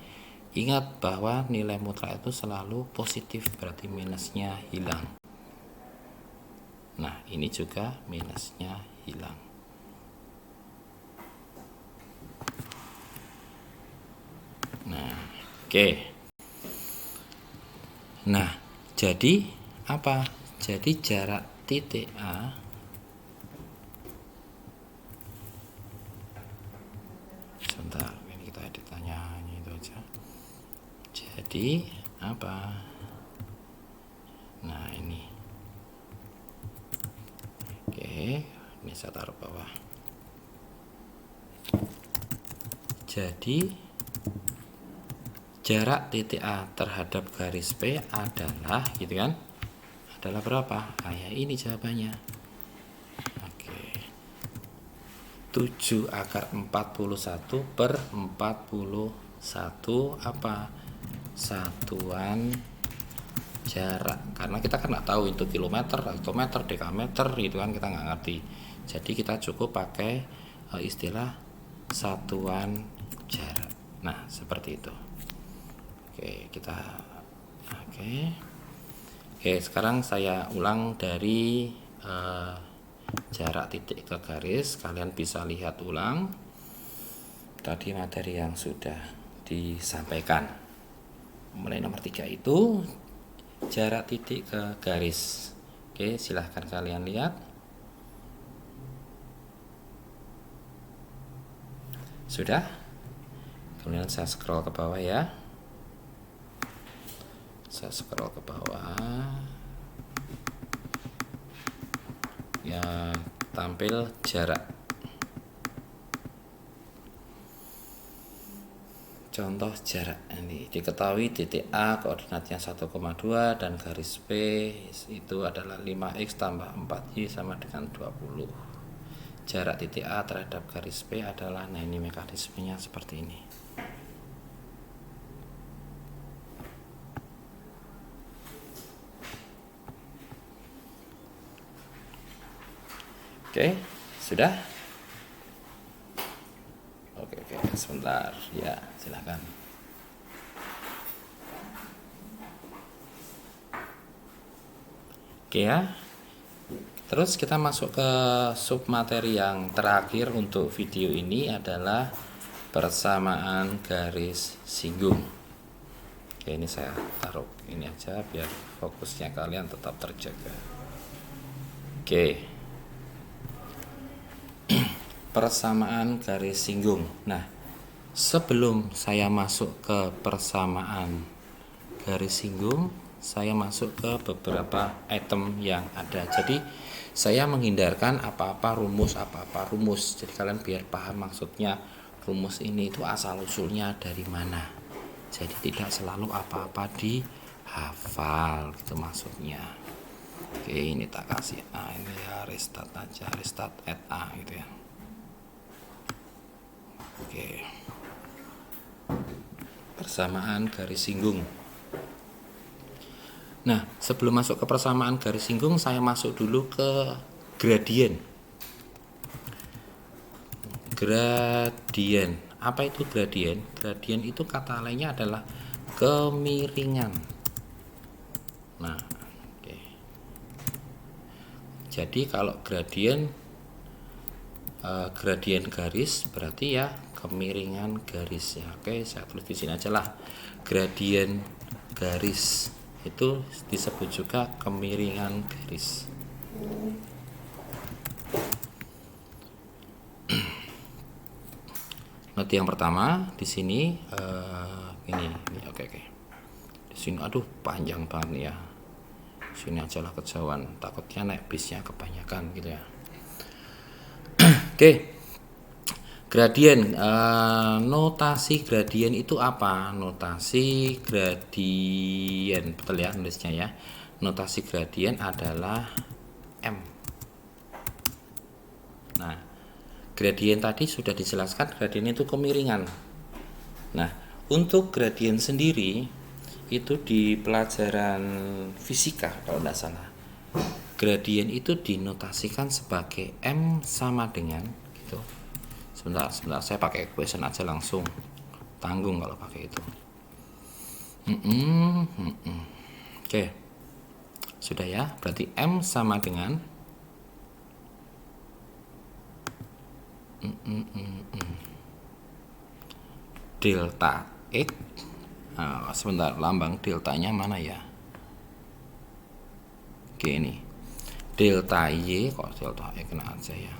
Ingat bahwa nilai mutlak itu selalu positif, berarti minusnya hilang. Nah, ini juga minusnya hilang. Nah, oke. Nah, jadi apa? Jadi jarak titik A sebentar, ini kita editannya hanya itu aja. Jadi apa? Nah, ini. Oke, ini saya taruh bawah. Jadi jarak titik A terhadap garis P adalah, gitu kan? Adalah berapa? Ya ini jawabannya. Oke. 7 akar 41 per 41 apa? Satuan jarak. Karena kita kan nggak tahu itu kilometer atau meter, dekameter, gitu kan, kita nggak ngerti. Jadi kita cukup pakai istilah satuan jarak. Nah, seperti itu. Oke, sekarang saya ulang dari jarak titik ke garis. Kalian bisa lihat ulang tadi materi yang sudah disampaikan. Mulai nomor 3 itu jarak titik ke garis. Oke, silahkan kalian lihat. Sudah? Kemudian saya scroll ke bawah ya. Saya scroll ke bawah. Ya, tampil jarak. Contoh jarak ini diketahui titik A koordinatnya 1,2 dan garis P itu adalah 5x tambah 4y sama dengan 20. Jarak titik A terhadap garis P adalah, nah ini mekanismenya seperti ini. Oke, sudah? Oke, sebentar ya, silakan. Oke ya. Terus kita masuk ke sub materi yang terakhir untuk video ini adalah persamaan garis singgung. Oke, ini saya taruh ini aja biar fokusnya kalian tetap terjaga. Oke. Persamaan garis singgung. Nah, sebelum saya masuk ke persamaan garis singgung, saya masuk ke beberapa item yang ada. Jadi saya menghindarkan apa-apa rumus. Jadi kalian biar paham maksudnya rumus ini itu asal usulnya dari mana. Jadi tidak selalu apa-apa dihafal gitu maksudnya. Oke, ini tak kasih A ini ya, restart aja, restart at A gitu ya. Oke. Persamaan garis singgung. Nah, sebelum masuk ke persamaan garis singgung, saya masuk dulu ke gradien. Gradien. Apa itu gradien? Gradien itu kata lainnya adalah kemiringan. Nah, oke. Jadi kalau gradien garis berarti ya kemiringan garis ya. Oke, saya tulis di sini aja lah. Gradien garis itu disebut juga kemiringan garis. Nanti yang pertama di sini ini oke. Di sini aduh panjang banget ya. Sini aja lah kejauhan, takutnya naik bisnya kebanyakan gitu ya. Oke. Gradien, notasi gradien itu apa? Notasi gradien, betul ya nulisnya ya. Notasi gradien adalah M. Nah, gradien tadi sudah dijelaskan, gradien itu kemiringan. Nah, untuk gradien sendiri itu di pelajaran fisika kalau tidak salah. Gradien itu dinotasikan sebagai M sama dengan gitu. Sebentar, saya pakai equation aja langsung. Tanggung kalau pakai itu. Oke. Sudah ya, berarti M sama dengan delta X. Nah, sebentar, lambang deltanya mana ya? Oke, ini. Delta Y, kok delta X kena aja ya.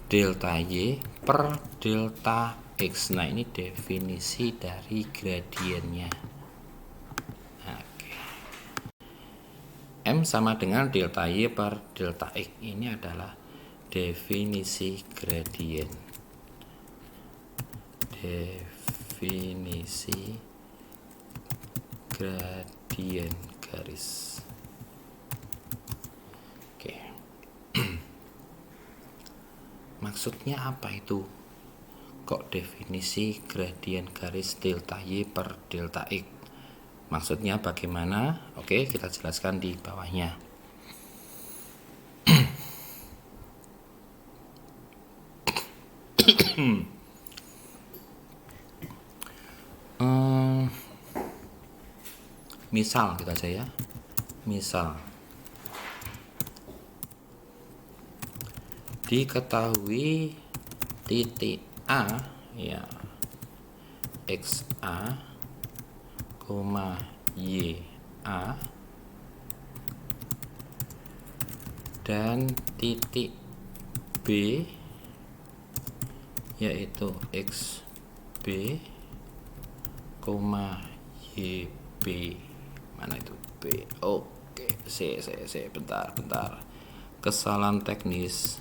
Delta Y per delta X. Nah, ini definisi dari gradiennya. Oke. M sama dengan delta Y per delta X. Ini adalah definisi gradien. Definisi gradien garis. Oke. Maksudnya apa itu? Kok definisi gradien garis delta Y per delta X? Maksudnya bagaimana? Oke, kita jelaskan di bawahnya. Misal kita aja ya. Misal diketahui titik A ya XA, YA dan titik B yaitu XB, YB. Mana itu B? Oke, bentar. kesalahan teknis.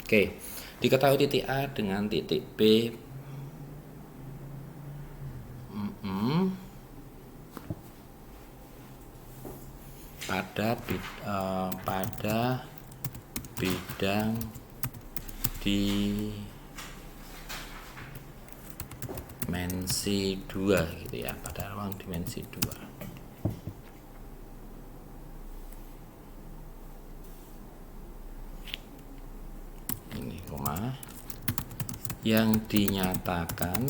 Oke, diketahui titik A dengan titik B pada bidang dimensi 2 gitu ya, pada ruang dimensi 2. Ini koma yang dinyatakan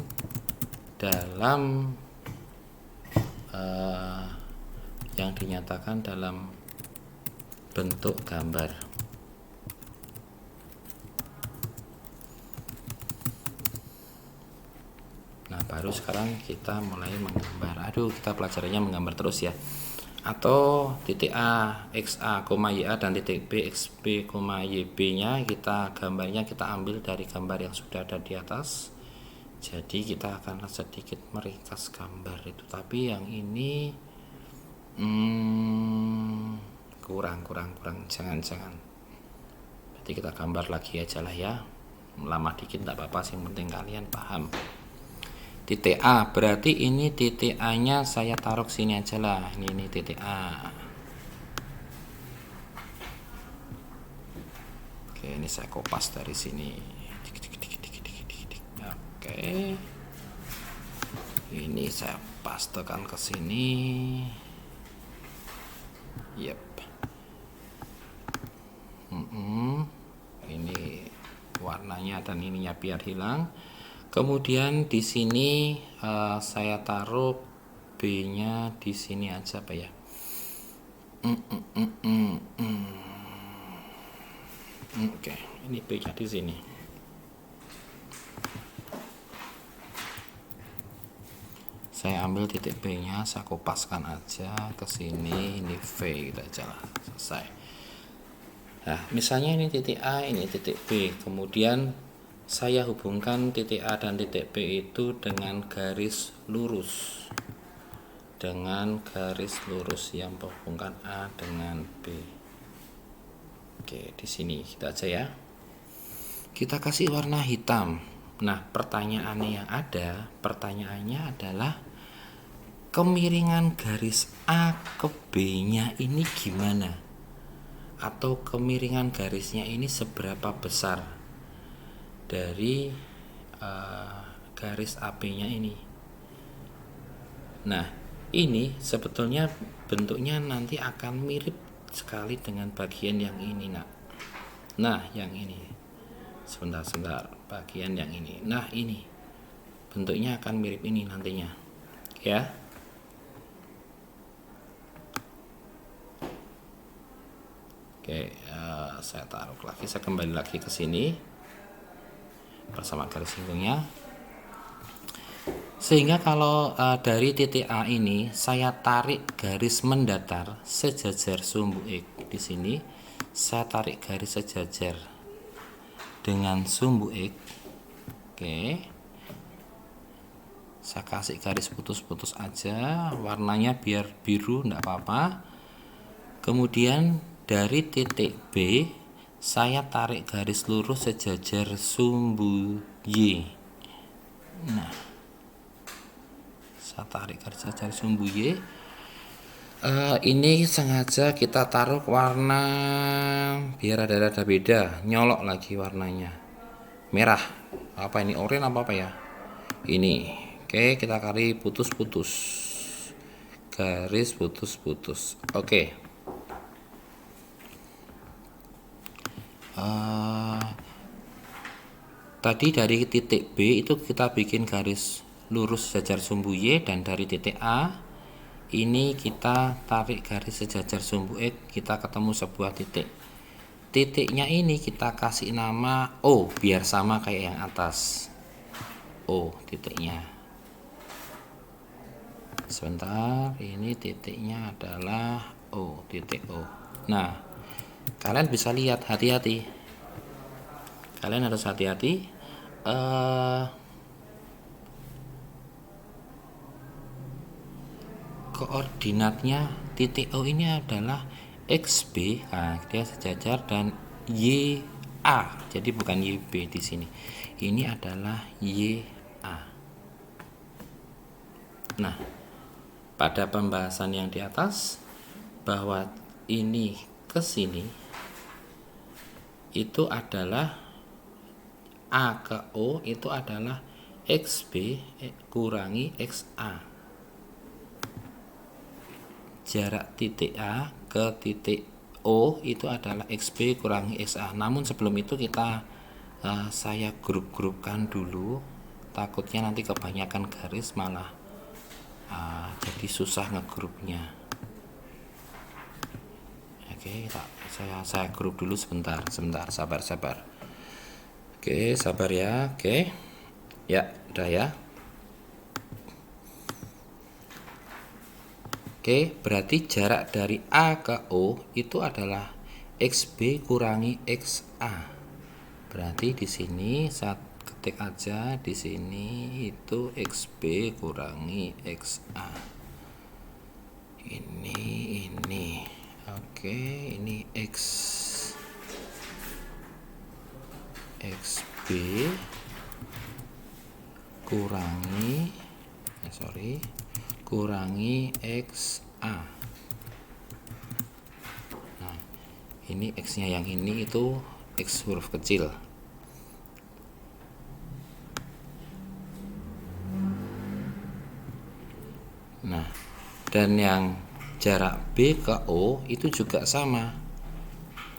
dalam bentuk gambar. Nah, baru sekarang kita mulai menggambar. Kita pelajarannya menggambar terus ya. Atau titik A, XA, YA dan titik B, XB, YB nya gambarnya kita ambil dari gambar yang sudah ada di atas. Jadi kita akan sedikit meringkas gambar itu, tapi yang ini kurang, jangan. Berarti kita gambar lagi aja lah ya, lama dikit tidak apa-apa, yang penting kalian paham. Titik A, berarti ini titik A nya saya taruh sini aja lah. Ini titik A. Oke, ini saya kopas dari sini. Oke, ini saya pastekan ke sini. Yep. Ini warnanya dan ininya biar hilang. Kemudian di sini saya taruh B-nya di sini aja apa ya? Oke, ini B-nya di sini. Saya ambil titik B-nya, saya kopaskan aja ke sini, ini V gitu aja lah, selesai. Nah, misalnya ini titik A, ini titik B, kemudian saya hubungkan titik A dan titik B itu dengan garis lurus. Dengan garis lurus yang menghubungkan A dengan B. Oke, di sini kita aja ya. Kita kasih warna hitam. Nah, pertanyaannya adalah kemiringan garis A ke B-nya ini gimana? Atau kemiringan garisnya ini seberapa besar dari garis AB-nya ini? Nah, ini sebetulnya bentuknya nanti akan mirip sekali dengan bagian yang ini, nak. Nah, yang ini. Sebentar, bagian yang ini. Nah, ini bentuknya akan mirip ini nantinya, ya. Oke, saya taruh lagi, saya kembali lagi ke sini bersama garis singgungnya. Sehingga kalau dari titik A ini saya tarik garis mendatar sejajar sumbu X di sini, saya tarik garis sejajar dengan sumbu X. Oke. Saya kasih garis putus-putus aja, warnanya biar biru enggak apa-apa. Kemudian dari titik B saya tarik garis lurus sejajar sumbu Y. Nah, saya tarik garis sejajar sumbu Y. Ini sengaja kita taruh warna biar ada beda, nyolok lagi warnanya merah. Apa ini, oranye apa ya ini? Oke, kita cari putus-putus, garis putus-putus. Oke. Tadi dari titik B itu kita bikin garis lurus sejajar sumbu Y, dan dari titik A ini kita tarik garis sejajar sumbu X, kita ketemu sebuah titik. Titiknya ini kita kasih nama O biar sama kayak yang atas. O titiknya. Sebentar, ini titiknya adalah O, titik O. Nah, kalian bisa lihat, hati-hati. Kalian harus hati-hati. Koordinatnya titik O ini adalah XB, nah dia sejajar, dan YA. Jadi bukan YB di sini. Ini adalah YA. Nah, pada pembahasan yang di atas bahwa ini ke sini itu adalah A ke O itu adalah XB kurangi XA. Jarak titik A ke titik O itu adalah XB kurangi XA. Namun sebelum itu saya grup-grupkan dulu, takutnya nanti kebanyakan garis malah jadi susah ngegrupnya. Oke, saya grup dulu sebentar, sabar. Oke, sabar ya. Oke. Ya, udah ya. Oke, berarti jarak dari A ke O itu adalah XB kurangi XA. Berarti di sini saat ketik aja di sini itu XB kurangi XA. Ini. Oke, ini XB kurangi XA. Nah, ini X-nya yang ini itu X huruf kecil. Nah, dan yang jarak B ke O itu juga sama.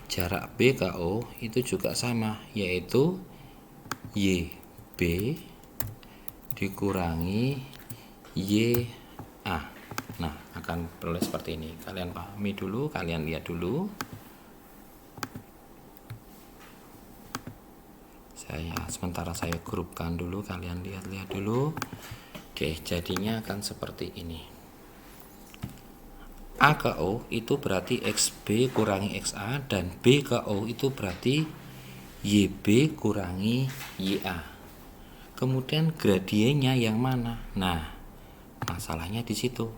Jarak B ke O itu juga sama, yaitu YB dikurangi YA. Nah, akan peroleh seperti ini. Kalian pahami dulu, kalian lihat dulu. Sementara saya grupkan dulu, kalian lihat dulu. Oke, jadinya akan seperti ini. A ke O itu berarti XB kurangi XA, dan B ke O itu berarti YB kurangi YA. Kemudian gradiennya yang mana? Nah, masalahnya di situ.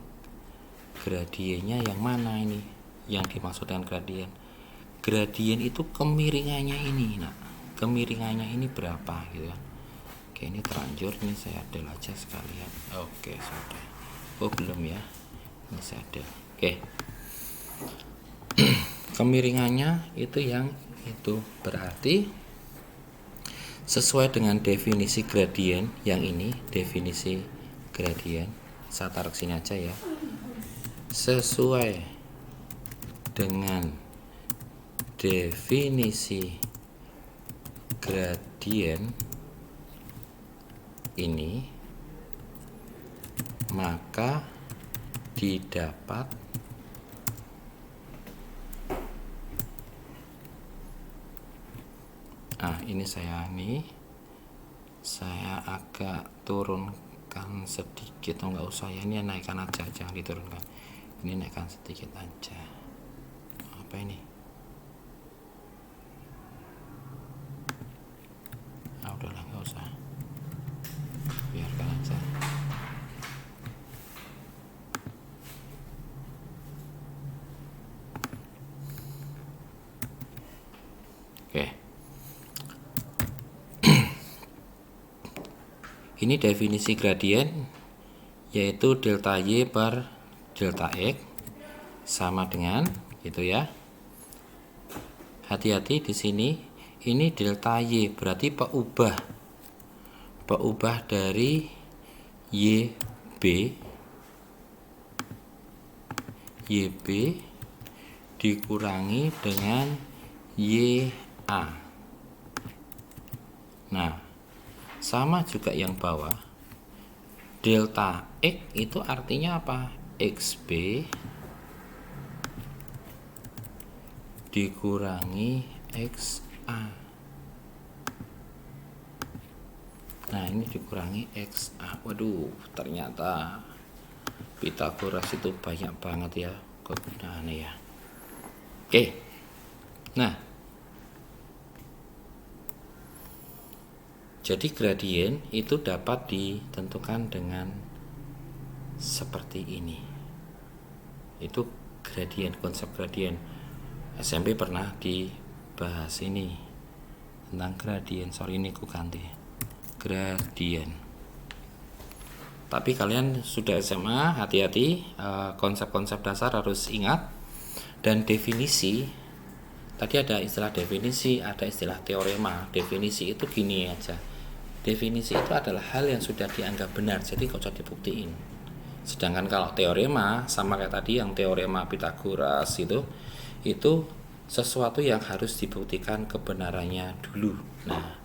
Gradiennya yang mana ini? Yang dimaksud dengan gradien. Gradien itu kemiringannya ini. Nah, kemiringannya ini berapa gitu kan. Oke, ini terlanjur, ini saya del aja sekalian. Oke, sudah. Oh, belum ya. Ini saya del. Oke. Kemiringannya itu yang itu berarti sesuai dengan definisi gradien yang ini, definisi gradien. Saya taruh sini aja ya. Sesuai dengan definisi gradien ini, maka didapat ini saya agak turunkan sedikit, nggak usah ya, ini naikkan aja, jangan diturunkan, ini naikkan sedikit aja. Apa ini? Udahlah, nggak usah, biarkan aja. Oke. Ini definisi gradien, yaitu delta Y per delta X sama dengan gitu ya. Hati-hati di sini, ini delta Y berarti peubah dari YB dikurangi dengan YA. Nah, sama juga yang bawah. Delta X itu artinya apa? XB dikurangi XA. Nah, ini dikurangi XA. Waduh, ternyata Pythagoras itu banyak banget ya kegunaannya ya. Oke. Nah, jadi gradien itu dapat ditentukan dengan seperti ini. Itu gradien, konsep gradien. SMP pernah dibahas ini tentang gradien. Sorry, ini ku ganti gradien. Tapi kalian sudah SMA, hati-hati, konsep-konsep dasar harus ingat. Dan definisi, tadi ada istilah definisi, ada istilah teorema. Definisi itu gini aja, definisi itu adalah hal yang sudah dianggap benar, jadi kok usah dibuktiin. Sedangkan kalau teorema, sama kayak tadi yang teorema Pythagoras itu sesuatu yang harus dibuktikan kebenarannya dulu. Nah,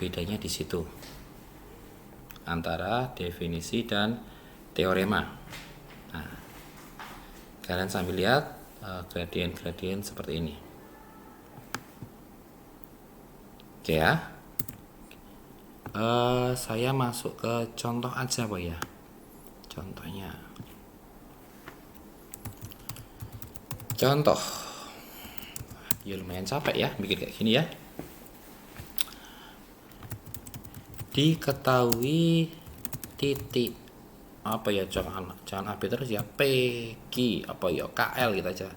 bedanya di situ antara definisi dan teorema. Nah, kalian sambil lihat gradien-gradien seperti ini. Oke ya. Saya masuk ke contoh aja Pak ya. Contohnya. Contoh. Ya lumayan capek ya bikin kayak gini ya. Diketahui titik apa ya, jangan AB terus ya, PQ apa ya, KL gitu aja.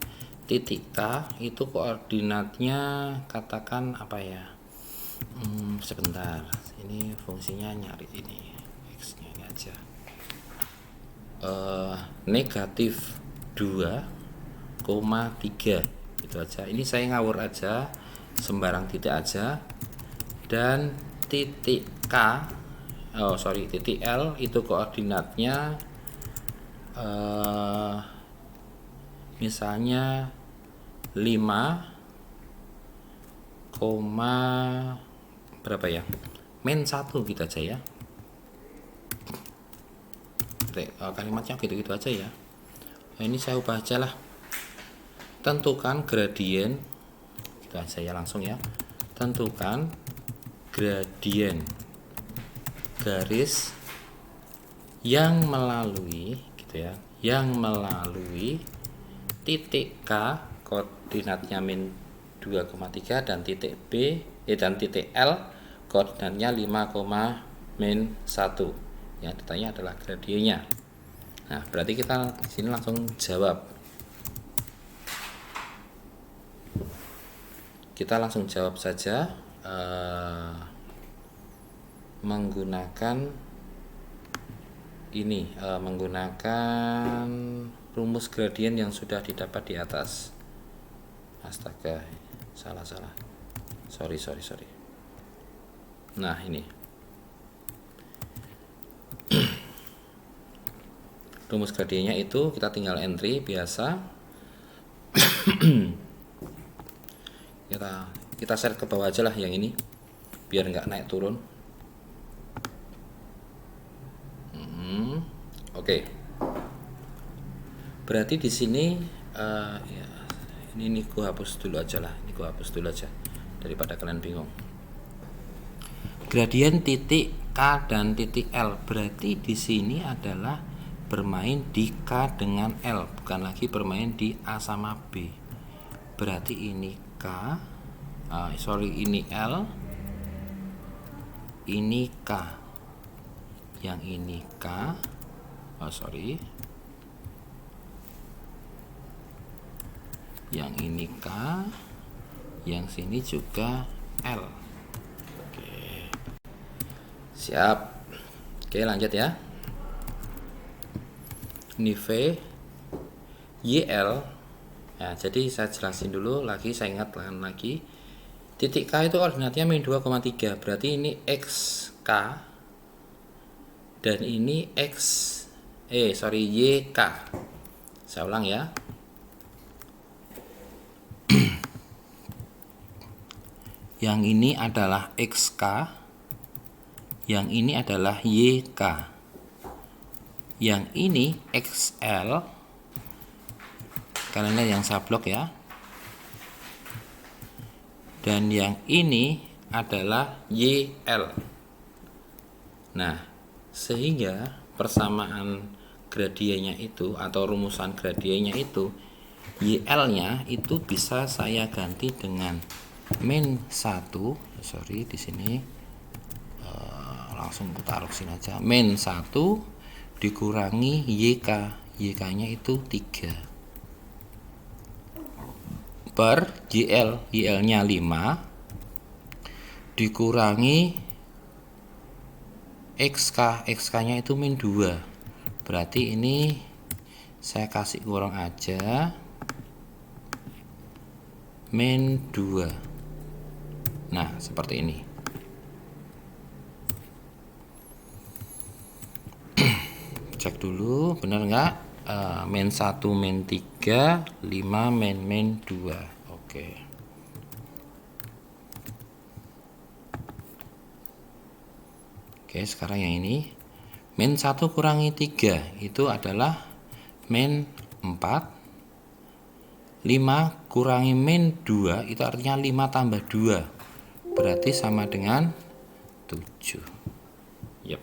Titik K itu koordinatnya katakan apa ya, sebentar, ini fungsinya nyari ini X nya ini aja, negatif 2,3 gitu aja. Ini saya ngawur aja, sembarang titik aja. Dan titik K, titik L itu koordinatnya misalnya 5, berapa ya, -1 gitu aja ya. Kalimatnya gitu-gitu aja ya. Nah, ini saya ubah aja lah. Tentukan gradien, gitu aja ya langsung ya. Tentukan gradien garis yang melalui gitu ya, yang melalui titik K koordinatnya -2,3 dan titik dan titik L koordinatnya 5,-1. Yang ditanya adalah gradiennya. Nah, berarti kita di sini langsung jawab. Kita langsung jawab saja menggunakan ini, menggunakan rumus gradien yang sudah didapat di atas. Astaga, salah. Sorry. Nah, ini rumus gradiennya itu kita tinggal entry biasa. kita share ke bawah aja lah yang ini biar nggak naik turun. Oke. Berarti di sini ya, ini ku hapus dulu aja lah. Ini ku hapus dulu aja daripada kalian bingung. Gradien titik K dan titik L berarti di sini adalah bermain di K dengan L, bukan lagi bermain di A sama B. Berarti ini K, ini L, ini K, yang ini K, yang ini K, yang sini juga L. Oke, siap. Oke, lanjut ya. Ini V, YL. Ya, jadi saya jelasin dulu lagi, saya ingatkan lagi. Titik K itu koordinatnya -2,3, berarti ini XK dan ini YK. Saya ulang ya. Yang ini adalah XK, yang ini adalah YK. Yang ini XL, kalian lihat yang saya blok ya. Dan yang ini adalah YL. Nah, sehingga persamaan gradiennya itu atau rumusan gradiennya itu, YL-nya itu bisa saya ganti dengan -1. Di sini langsung taruh sini aja. -1 dikurangi YK. YK-nya itu 3. per YL nya 5 dikurangi XK nya itu min 2. Berarti ini saya kasih kurang aja min 2. Nah seperti ini. Cek dulu benar nggak, min 1 min 3 5 min 2. Oke. Oke, sekarang yang ini min 1 kurangi 3 itu adalah min 4. 5 kurangi min 2 itu artinya 5 tambah 2 berarti sama dengan 7. Yep.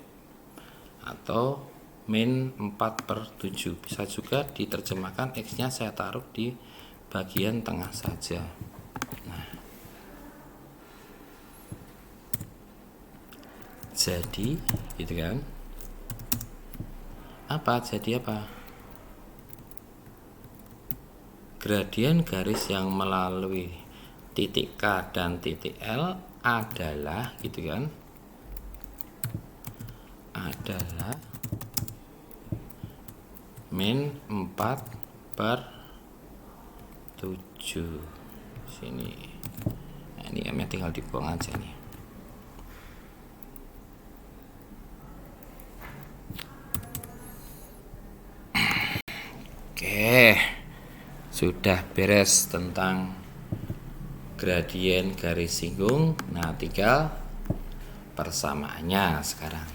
Atau min 4 per 7. Bisa juga diterjemahkan X nya saya taruh di bagian tengah saja. Nah, jadi gitu kan, jadi apa, gradien garis yang melalui titik K dan titik L adalah gitu kan, adalah min 4 per 7 sini. Nah, ini M-nya tinggal dibuang aja nih. Oke, sudah beres tentang gradien garis singgung. Nah, tinggal persamaannya sekarang.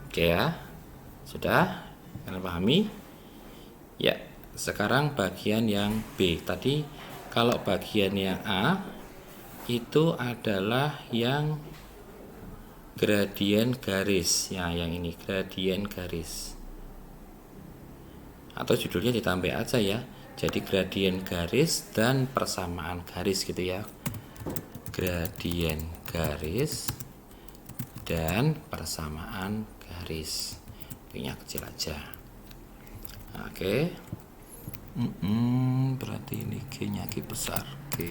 Oke ya, sudah kalian pahami? Ya, sekarang bagian yang B. Tadi kalau bagian yang A itu adalah yang gradien garis. Ya, yang ini gradien garis. Atau judulnya ditambah aja ya, jadi gradien garis dan persamaan garis gitu ya, gradien garis dan persamaan garis, punya kecil aja. Oke. Berarti ini G nya G besar G.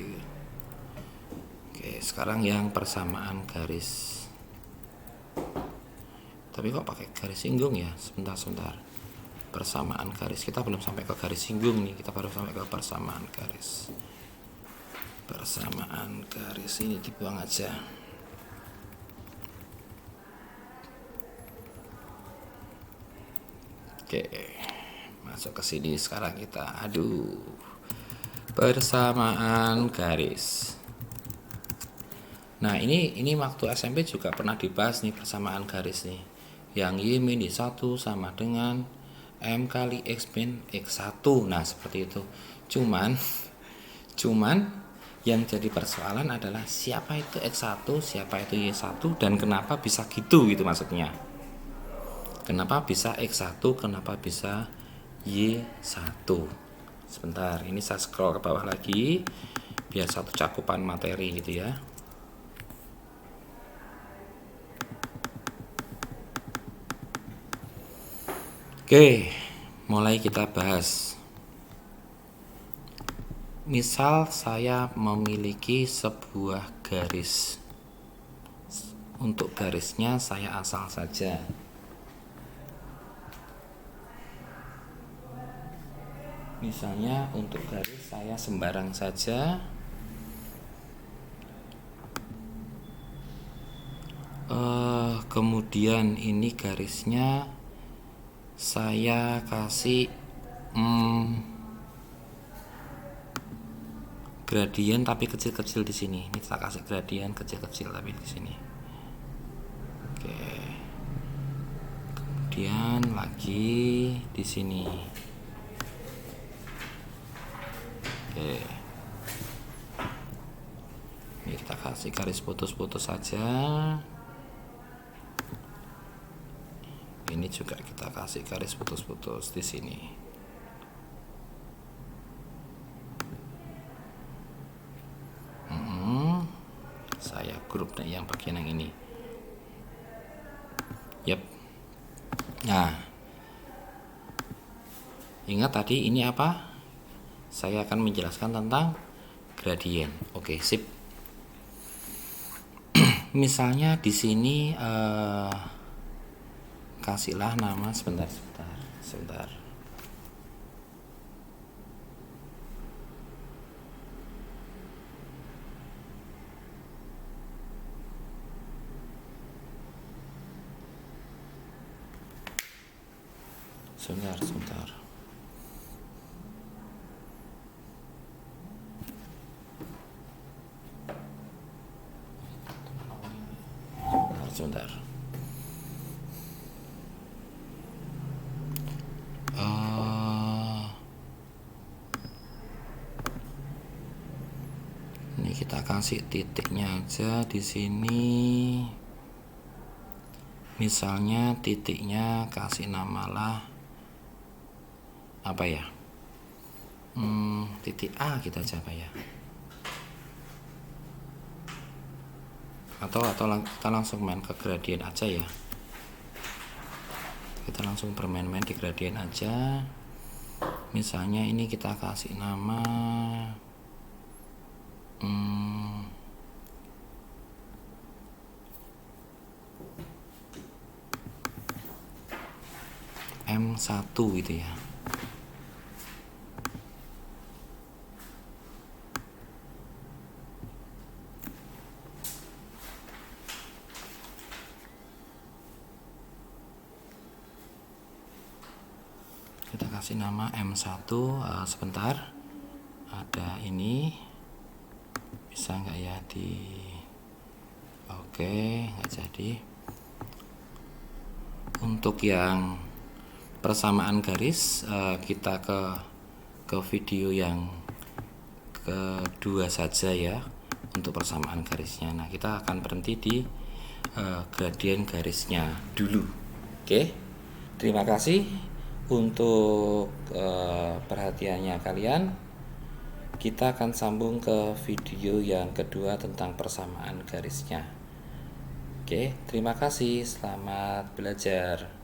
Oke, sekarang yang persamaan garis, tapi kok pakai garis singgung ya, sebentar. Persamaan garis, kita belum sampai ke garis singgung nih, kita baru sampai ke persamaan garis. Persamaan garis ini dibuang aja. Oke, masuk ke sini sekarang kita adu persamaan garis. Nah ini waktu SMP juga pernah dibahas nih persamaan garis nih, yang Y min 1 sama dengan M kali X min X1. Nah seperti itu. Cuman yang jadi persoalan adalah siapa itu X1, siapa itu Y1, dan kenapa bisa gitu maksudnya. Kenapa bisa X1, kenapa bisa Y1. Sebentar, ini saya scroll ke bawah lagi biar satu cakupan materi gitu ya. Oke, mulai kita bahas. Misal saya memiliki sebuah garis. Untuk garisnya saya asal saja. Misalnya untuk garis saya sembarang saja. Kemudian ini garisnya saya kasih gradien tapi kecil-kecil di sini. Ini saya kasih gradien kecil-kecil tapi di sini. Oke. Kemudian lagi di sini. Oke. Ini kita kasih garis putus-putus saja. Ini juga kita kasih garis putus-putus di sini. Saya grup yang bagian yang ini. Yap. Nah, ingat tadi ini apa? saya akan menjelaskan tentang gradien. Oke, sip. Misalnya di sini kasihlah nama sebentar. Sebentar, sebentar. Ini kita kasih titiknya aja di sini. Misalnya titiknya kasih namalah apa ya? Titik A kita aja apa ya? Atau kita langsung main ke gradien aja ya. Kita langsung bermain-main di gradien aja. Misalnya ini kita kasih nama M1 gitu ya. Kita kasih nama M1. Sebentar, ada ini bisa nggak ya oke, nggak jadi. Untuk yang persamaan garis, kita ke video yang kedua saja ya untuk persamaan garisnya. Nah, kita akan berhenti di gradien garisnya dulu. Oke, terima kasih untuk perhatiannya kalian. Kita akan sambung ke video yang kedua tentang persamaan garisnya. Oke, terima kasih. Selamat belajar.